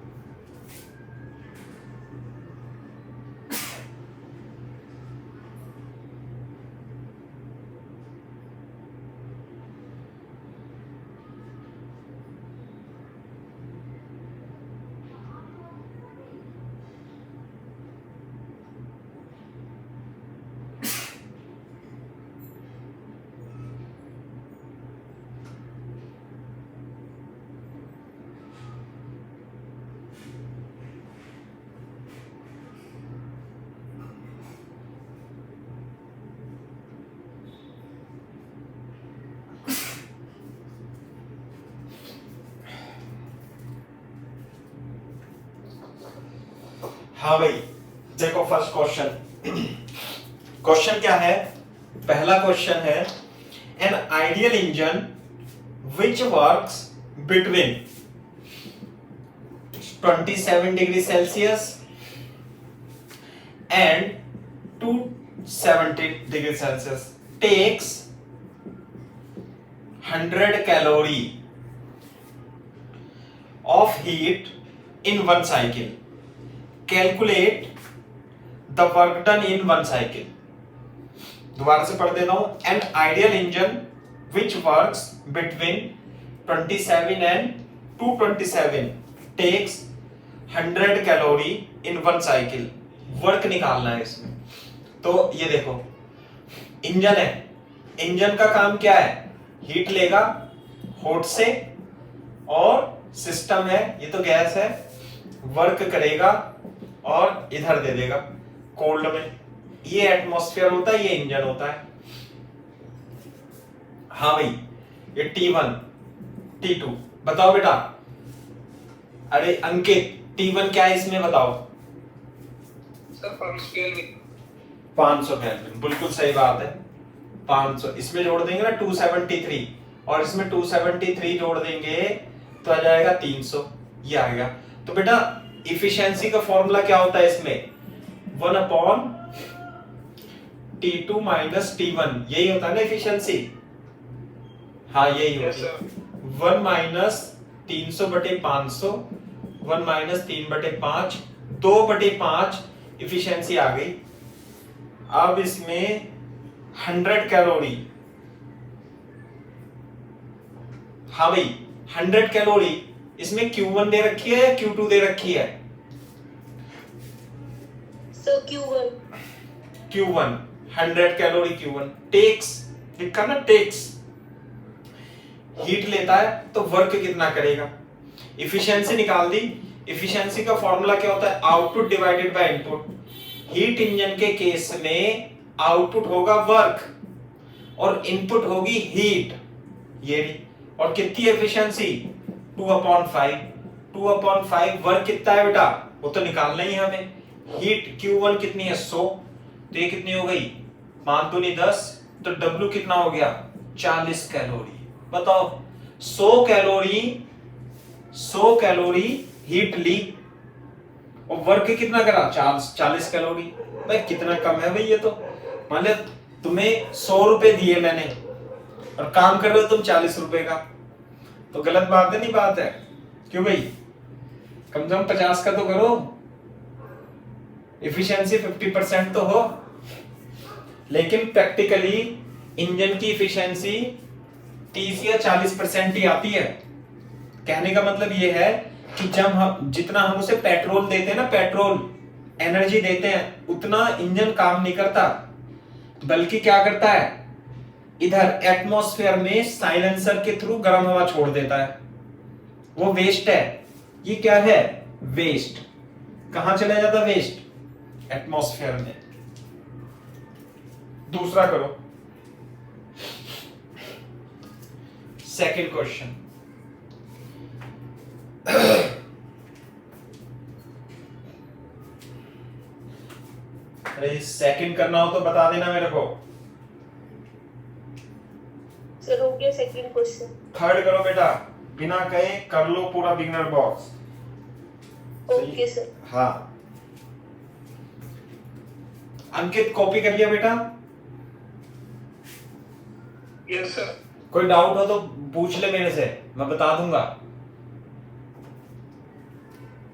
हाँ भाई देखो फर्स्ट क्वेश्चन, क्वेश्चन क्या है, पहला क्वेश्चन है an ideal engine which works between 27 degree Celsius and 270 degree Celsius takes 100 calorie of heat in one cycle. Calculate the work done in one cycle. दोबारा से पढ़ देता हूं, an ideal engine which works between 27 and 227 takes 100 calorie in one cycle. Work निकालना है इसमें। तो ये देखो इंजन है, इंजन का काम क्या है, हीट लेगा हॉट से, और सिस्टम है ये तो गैस है, वर्क करेगा और इधर दे देगा कोल्ड में। ये एटमॉस्फेयर होता है, ये इंजन होता है। हाँ भाई ये T1 T2 बताओ बेटा। अरे अंकित T1 क्या है इसमें बताओ। सर 500 केल्विन, बिल्कुल सही बात है। 500 इसमें जोड़ देंगे ना 273, और इसमें 273 जोड़ देंगे तो आ जाएगा 300, ये आ गया। तो बेटा इफिशिएंसी का फॉर्मूला क्या होता है इसमें, 1/T2 माइनस T1, यही होता है ना इफिशिएंसी। हाँ यही होता है 1 माइनस 300/500, 1 माइनस 3/5, 2/5 इफिशिएंसी आ गई। अब इसमें 100 कैलोरी, हाँ भाई 100 कैलोरी, इसमें Q1 दे रखी है या Q2 दे रखी है। So Q1. Q1 100 calorie Q1 takes, लिखा ना टेक्स, हीट लेता है तो वर्क कितना करेगा। इफिशिएंसी निकाल दी। इफिशिएंसी का फॉर्मूला क्या होता है, output divided by input. Heat engine के केस में आउटपुट होगा वर्क और इनपुट होगी हीट, ये भी। और कितनी एफिशिएंसी 2/5, 2/5 वर्क कितना है बेटा, वो तो निकालना ही है हमें। हीट Q1 कितनी है 100, तो ये कितनी हो गई 5 दूनी 10, तो W कितना हो गया 40 कैलोरी। बताओ 100 कैलोरी हीट ली और वर्क कितना करा 40 कैलोरी। भाई कितना कम है भाई ये तो। मान लिया तुम्हें 100 रुपए दिए मैंने और काम कर रहे हो तुम 40 रुपए का, तो गलत बात है, नहीं बात है। क्यों भाई, कम से कम 50 का तो करो, इफिशिएंसी 50% तो हो। लेकिन प्रैक्टिकली इंजन की इफिशिएंसी 30 या 40% ही आती है। कहने का मतलब ये है कि जब हम जितना हम उसे पेट्रोल देते हैं ना, पेट्रोल एनर्जी देते हैं, उतना इंजन काम नहीं करता, बल्कि क्या करता है, इधर एटमॉस्फेयर में साइलेंसर के थ्रू गर्म हवा छोड़ देता है। वो वेस्ट है। ये क्या है, वेस्ट। कहां चला जाता वेस्ट, एटमॉस्फेयर में। दूसरा करो, सेकंड क्वेश्चन। अरे सेकंड करना हो तो बता देना मेरे को। सर हो गया सेकंड क्वेश्चन। थर्ड करो बेटा, बिना कहे कर लो पूरा बिगनर बॉक्स। Okay sir. हाँ अंकित कॉपी कर लिया बेटा। Yes sir. कोई डाउट हो तो पूछ ले मेरे से, मैं बता दूंगा।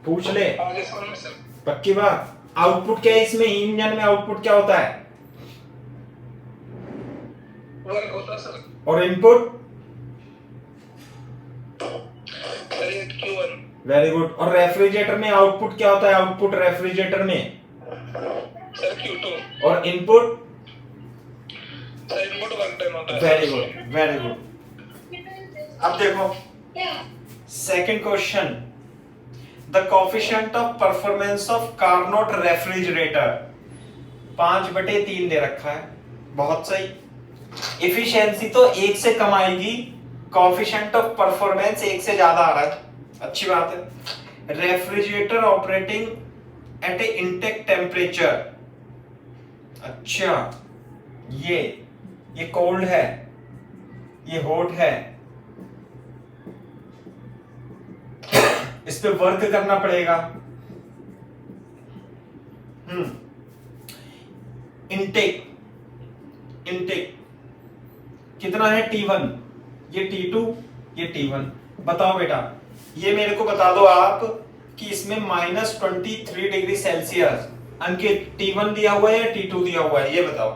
पूछ ले, आगे समझ में सर। पक्की बात। आउटपुट क्या है इसमें, इंजन में आउटपुट क्या होता है, वर्क होता सर। और इनपुट Q1। Very good. और रेफ्रिजरेटर में आउटपुट क्या होता है, आउटपुट रेफ्रिजरेटर में सर Q2। और input sir input work time होता है। Very good very good. अब देखो second question, the coefficient of performance of Carnot refrigerator 5/3 दे रखा है, बहुत सही। इफिशिएंसी तो 1 से कम आएगी, कोफिशिएंट ऑफ परफॉर्मेंस 1 से ज्यादा आ रहा है, अच्छी बात है। रेफ्रिजरेटर ऑपरेटिंग एट ए इंटेक टेम्परेचर। अच्छा, ये कोल्ड है, ये हॉट है, इस पे वर्क करना पड़ेगा। इंटेक कितना है T1, ये T2, ये T1। बताओ बेटा, ये मेरे को बता दो आप कि इसमें -23 डिग्री सेल्सियस अंकित T1 दिया हुआ है या T2 दिया हुआ है, ये बताओ।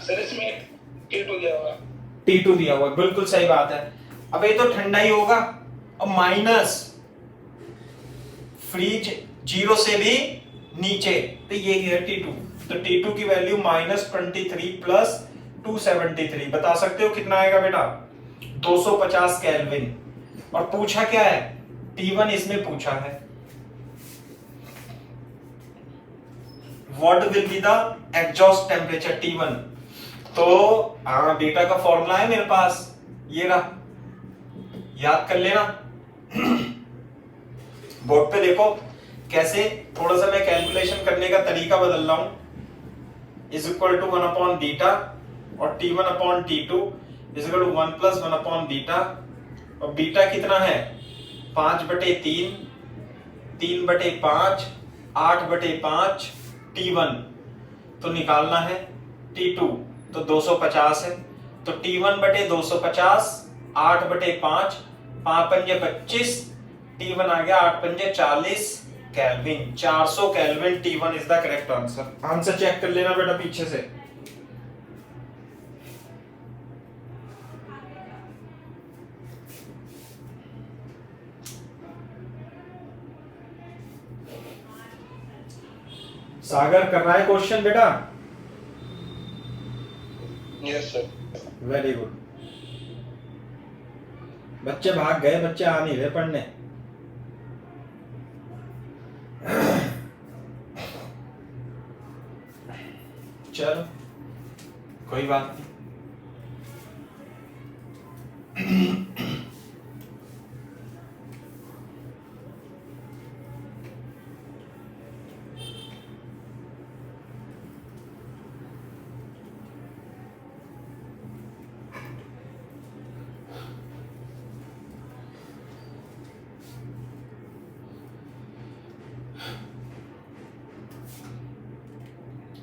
सर इसमें T2 दिया हुआ है। T2 दिया हुआ है, बिल्कुल सही बात है। अब ये तो ठंडा ही होगा, और माइनस फ्रीज 0 से भी नीचे, तो ये है T2। तो T2 की वैल्यू -23 प्लस 273, बता सकते हो कितना आएगा बेटा? 250 केल्विन। और पूछा क्या है? T1 इसमें पूछा है। What will be the exhaust temperature T1? तो बीटा का फॉर्मूला है मेरे पास, ये रहा, याद कर लेना। बोर्ड पे देखो कैसे, थोड़ा सा मैं कैलकुलेशन करने का तरीका बदल रहा हूं। Is equal to 1 upon beta और T1 upon T2 is equal to 1 plus 1 upon beta. और बीटा कितना है? 5/3, 3/5, 8/5 T1। तो निकालना है T2, तो 250 है। तो T1/250, 8/5, 5×5 = 25, T1 आ गया 8×5 = 40 kelvin. 400 kelvin T1 is the correct answer. Answer check कर लेना बेटा पीछे से। सागर कर रहा है क्वेश्चन बेटा? Yes sir. Very good. बच्चे भाग गए, बच्चे आ नहीं रहे पढ़ने। चलो कोई बात नहीं।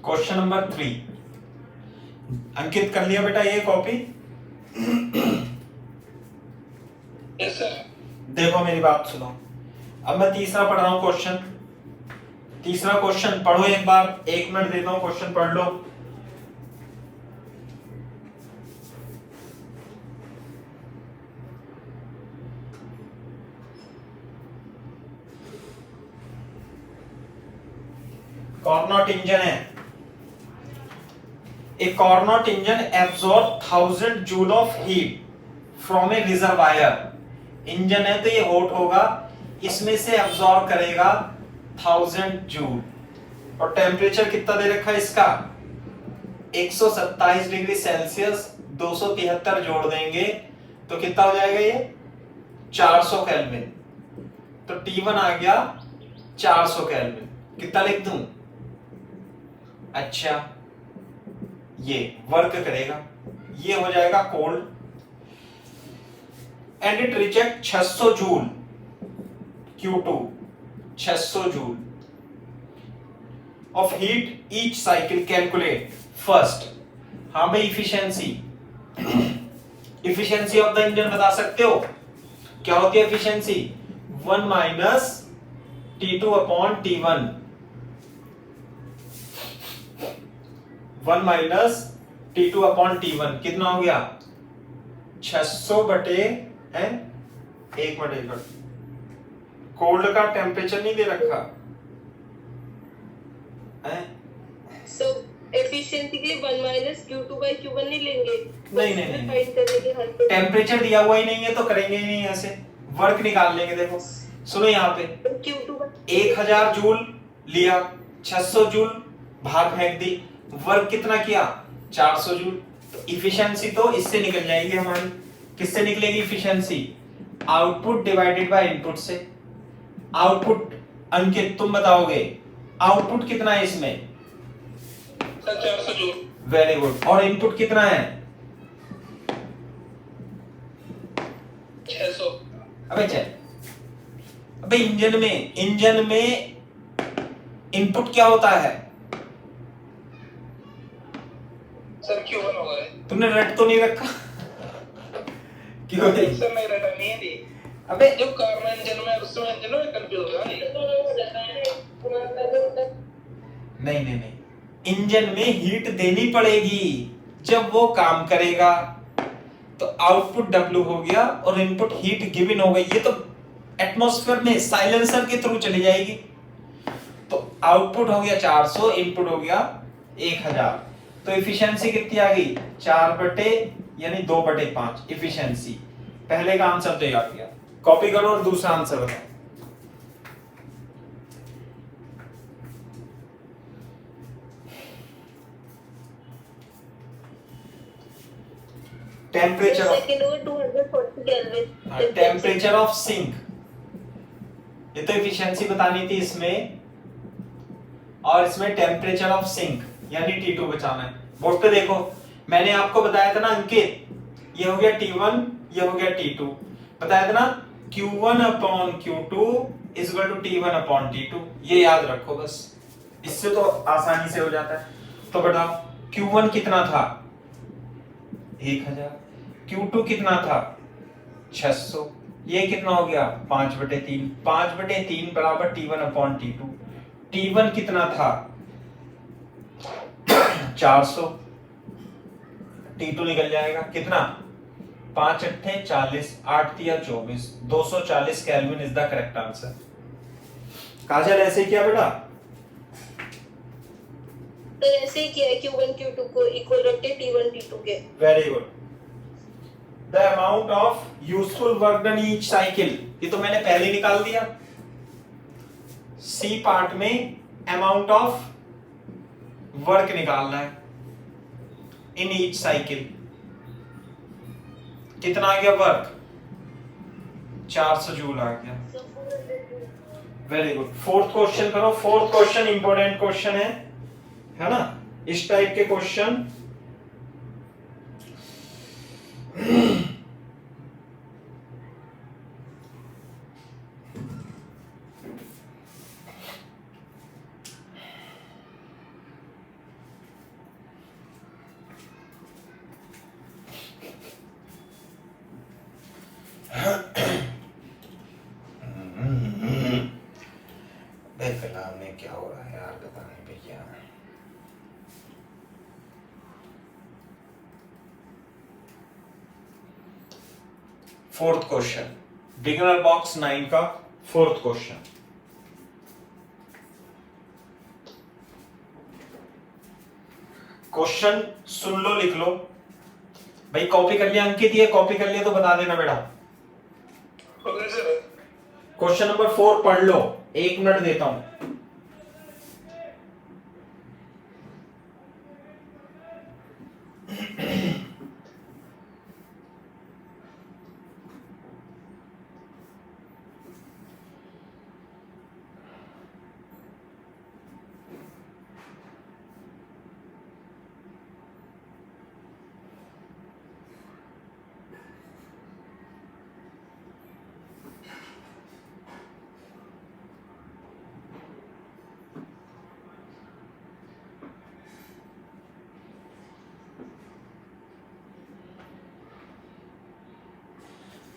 क्वेश्चन नंबर 3 अंकित कर लिया बेटा ये कॉपी? Yes sir. देखो मेरी बात सुनो, अब मैं तीसरा पढ़ रहा हूं क्वेश्चन। तीसरा क्वेश्चन पढ़ो एक बार, 1 मिनट देता हूं, क्वेश्चन पढ़ लो। कॉर्नोट इंजन है। A Carnot engine absorbs 1000 joule of heat from a reservoir। Engine है तो ये हॉट होगा, इसमें से एब्जॉर्ब करेगा 1000 जूल। और टेम्परेचर कितना दे रखा है इसका? 127 डिग्री सेल्सियस। 273 जोड़ देंगे तो कितना हो जाएगा ये? 400 केल्विन। तो T1 आ गया 400 केल्विन। कितना लिख दूं? अच्छा, ये वर्क करेगा, ये हो जाएगा cold. And it reject 600 joule Q2, 600 joule of heat each cycle. Calculate first. हाँ भाई, इफिशिएंसी ऑफ द इंजन बता सकते हो? क्या होती है efficiency? 1 minus T2 upon T1। 1 minus T2 upon T1 कितना हो गया? 600/1/1। कोल्ड का टेम्परेचर नहीं दे रखा है? सो एफिशिएंसी के लिए 1 - Q2/Q1 नहीं लेंगे? नहीं। फाइंड करने के हाथ पे टेम्परेचर दिया हुआ ही नहीं है तो करेंगे ही नहीं ऐसे। वर्क निकाल लेंगे। देखो सुनो यहाँ पे, Q2 1000 जूल लिया, 600 जूल बाहर फेंक दी, वर्क कितना किया? 400 जूल। तो इफिशिएंसी तो इससे निकल जाएगी हमारी। किससे निकलेगी efficiency? Output divided by input से। आउटपुट अंकित तुम बताओगे आउटपुट कितना है इसमें? Sir 400 joule. Very good. और इनपुट कितना है? 600। अबे इंजन में इनपुट क्या होता है? सर Q1 होगा है। तुमने रट तो नहीं रखा? क्यों नहीं? सर नहीं रटा नहीं है। अबे जो कार्बन इंजन में उसमें इंजन में कंफ्यूज होगा नहीं, इंजन में हीट देनी पड़ेगी जब वो काम करेगा। तो आउटपुट W हो गया और इनपुट हीट गिवन हो गई। ये तो एटमॉस्फेयर में साइलेंसर के थ्रू चली जाएगी। तो आउटपुट हो गया 400, इनपुट हो गया 1000। तो इफिशिएंसी कितनी आ गई? 4 यानी 2/5 इफिशिएंसी। पहले का आंसर तो ये आ गया। कॉपी करो और दूसरा आंसर बताओ। टेम्परेचर टेम्परेचर ऑफ सिंक, ये तो एफिशिएंसी बतानी थी इसमें, और इसमें टेम्परेचर ऑफ सिंक यानी T2 बचाना है। बोर्ड पे देखो, मैंने आपको बताया था ना अंकित, ये हो गया T1, ये हो गया T2। बताया था ना Q1/Q2 is equal to T1/T2। ये याद रखो बस, इससे तो आसानी से हो जाता है। तो बताओ Q1 कितना था? 1000। Q2 कितना था? 600। ये कितना हो गया? 5/3। 5/3 बराबर T1/T2। T1 कितना था? 400। T2 निकल जाएगा कितना? 5 8 40, 8 3 24, 240 kelvin is the correct answer. Kajal ऐसे किया बेटा? तो ऐसे ही किया है, Q1 Q2 को इक्वल रखते T1 T2 के। Very good. The amount of useful work done each cycle, ये तो मैंने पहले निकाल दिया। सी पार्ट में अमाउंट ऑफ वर्क निकालना है इन ईच साइकिल। कितना आ गया वर्क? 400 जूल आ गया। Very good. फोर्थ क्वेश्चन करो। फोर्थ क्वेश्चन इंपॉर्टेंट क्वेश्चन है ना? इस टाइप के क्वेश्चन कलाम में क्या हो रहा है यार, पता नहीं भैया। फोर्थ क्वेश्चन, बिगिनर बॉक्स 9 का फोर्थ क्वेश्चन। क्वेश्चन सुन लो, लिख लो भाई। कॉपी कर लिया अंकित? ये कॉपी कर लिया तो बता देना बेटा। क्वेश्चन नंबर 4 पढ़ लो, 1 मिनट देता हूं।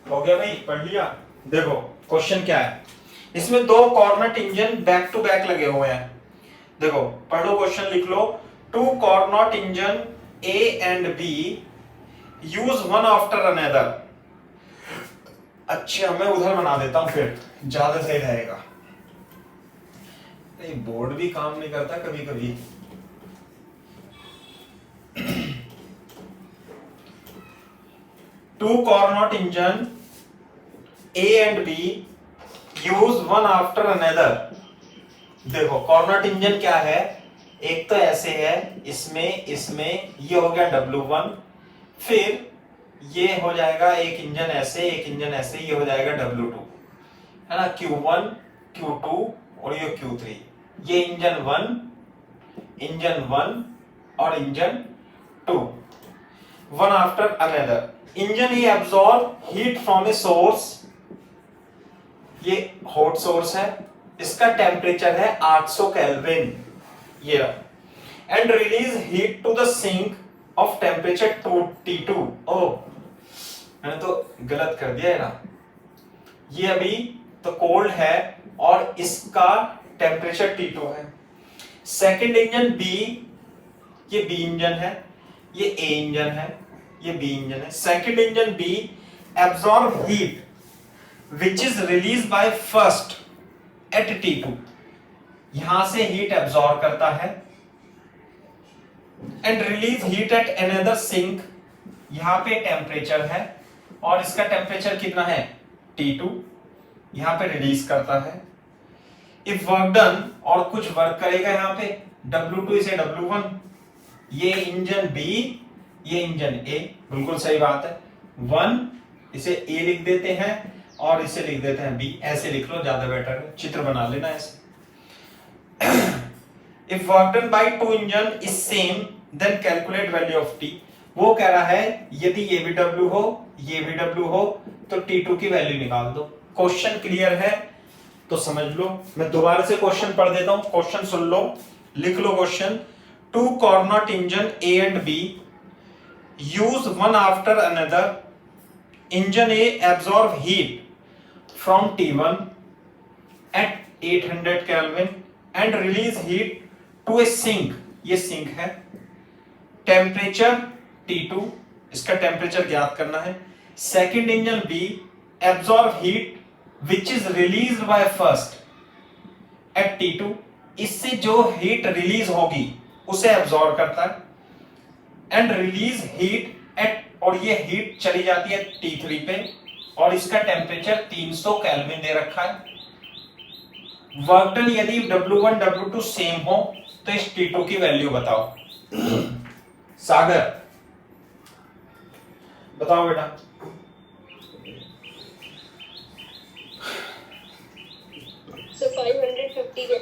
हो गया भाई? पढ़ लिया? देखो क्वेश्चन क्या है। इसमें 2 Carnot engine back to back लगे हुए हैं। देखो पढ़ो क्वेश्चन, लिख लो। 2 Carnot engine A and B use one after another। अच्छा मैं उधर बना देता हूं, फिर ज्यादा सही रहेगा। नहीं बोर्ड भी काम नहीं करता कभी कभी। Two Carnot engine A and B use one after another। देखो Carnot इंजन क्या है? एक तो ऐसे है, इसमें ये हो गया W1, फिर ये हो जाएगा एक इंजन ऐसे, एक इंजन ऐसे, ये हो जाएगा W2 है ना, Q1 Q2 और ये Q3। ये इंजन 1 और engine 2, one after another. Engine ही absorb heat from a source, ये हॉट सोर्स है, इसका टेम्परेचर है 800 केल्विन, ये रहा, and release heat to the sink of temperature T2। ओ मैंने तो गलत कर दिया है ना, ये अभी तो कोल्ड है और इसका टेम्परेचर T2 है। सेकंड इंजन B, ये B इंजन है, ये A इंजन है, ये B इंजन है। Second engine B absorb heat which is release by first at T2, यहां से हीट एब्सॉर्ब करता है, and release heat at another sink, यहां पे टेम्परेचर है और इसका टेम्परेचर कितना है T2, यहां पे रिलीज करता है। इफ वर्क डन, और कुछ वर्क करेगा यहां पे, W2 इसे W1, ये इंजन B, ये इंजन A, बिल्कुल सही बात है। 1 इसे A लिख देते हैं और इसे लिख देते हैं B, ऐसे लिख लो ज्यादा बेटर है, चित्र बना लेना ऐसे। If work done by two engine is same then calculate value of T। वो कह रहा है यदि ये भी W हो, ये भी W हो तो T2 की वैल्यू निकाल दो। क्वेश्चन क्लियर है तो समझ लो, मैं दोबारा से क्वेश्चन पढ़ देता हूं, क्वेश्चन सुन लो, लिख लो question. Two Carnot engine A and B use one after another, engine A absorb heat from T1 at 800 Kelvin and release heat to a sink, ये सिंक है, टेम्परेचर T2, इसका टेम्परेचर ज्ञात करना है। Second engine B absorb heat which is release by first at T2, इससे जो heat release होगी उसे एब्सॉर्ब करता है, एंड रिलीज हीट एट, और ये हीट चली जाती है T3 पे और इसका टेम्परेचर 300 केल्विन दे रखा है। वर्क डन यदि W1 W2 सेम हो तो इस T2 की वैल्यू बताओ। सागर बताओ बेटा। So 550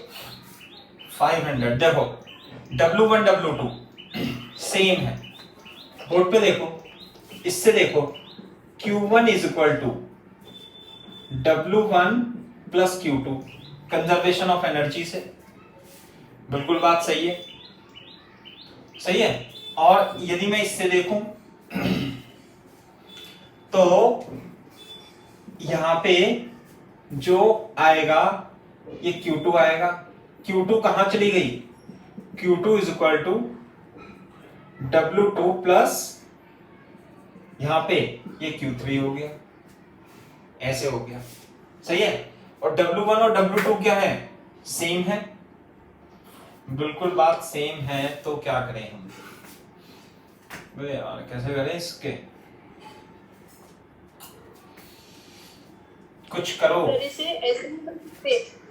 500, देखो W1 W2 सेम है, बोर्ड पे देखो, इससे देखो Q1 is equal to W1 plus Q2, conservation of energy से, बिल्कुल बात सही है, सही है। और यदि मैं इससे देखूं तो यहां पे जो आएगा ये Q2 आएगा, Q2 कहां चली गई, Q2 is equal to W2 plus यहां पे ये Q3 हो गया, ऐसे हो गया, सही है। और W1 और W2 क्या है, सेम है, बिल्कुल बात सेम है, तो क्या करें हम, बोले यार कैसे करें इसके, कुछ करो। और इसे ऐसे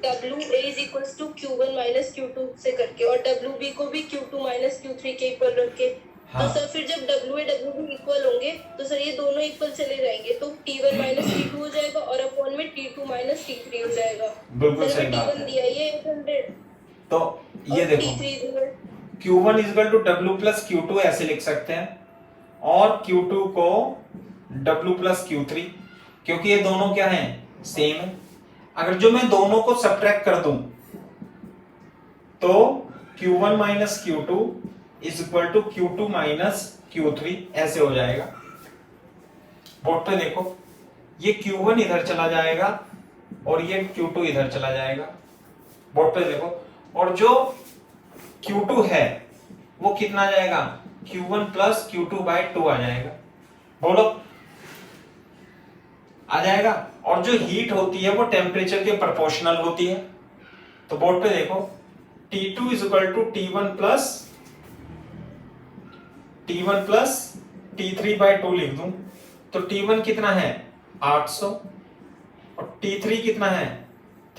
WA is equals to Q1 minus Q2 से करके, और WB को भी Q2 minus Q3 के इक्वल रख के, हाँ। तो सर फिर जब WA WB इक्वल होंगे तो सर ये दोनों इक्वल चले जाएंगे, तो T1 minus T2 हो जाएगा और अपॉन में T2 minus T3 हो जाएगा। बिल्कुल सही बात T1 है। दिया ये 800, तो ये देखो T3 Q1 is equal to W plus Q2 ऐसे लिख सकते हैं, और Q2 को W प्लस Q3, क्योंकि ये दोनों क्या हैं, सेम है। अगर जो मैं दोनों को सब्ट्रैक्ट कर दूं तो Q1 minus Q2 is equal to Q2 minus Q3 ऐसे हो जाएगा। बोर्ड पे देखो, ये Q1 इधर चला जाएगा और ये Q2 इधर चला जाएगा, बोर्ड पे देखो, और जो Q2 है वो कितना जाएगा, Q1 प्लस Q2 बाय 2 आ जाएगा, बोलो आ जाएगा। और जो हीट होती है वो टेम्परेचर के प्रोपोर्शनल होती है, तो बोर्ड पे देखो T2 is equal to T1 plus T3 by 2 लिख दूं तो T1 कितना है 800 और T3 कितना है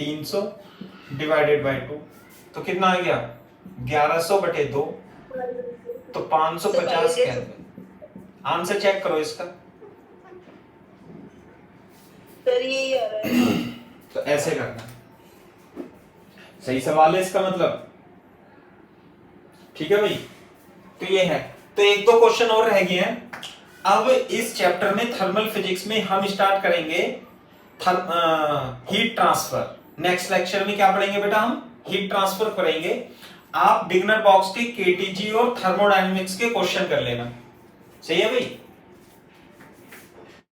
300 डिवाइडेड बाय 2, तो कितना आ गया 1100 बटे 2, तो 550 केल्विन। आंसर चेक करो इसका, सर यही आ रहा है। तो ऐसे करना, सही सवाल है इसका मतलब। ठीक है भाई, तो ये है। तो एक दो क्वेश्चन और रह गए हैं। अब इस चैप्टर में थर्मल फिजिक्स में हम स्टार्ट करेंगे हीट ट्रांसफर। नेक्स्ट लेक्चर में क्या पढ़ेंगे बेटा, हम हीट ट्रांसफर करेंगे। आप बिगनर बॉक्स के केटीजी और थर्मोडायनेमिक्स के क्वेश्चन कर लेना। सही है भाई।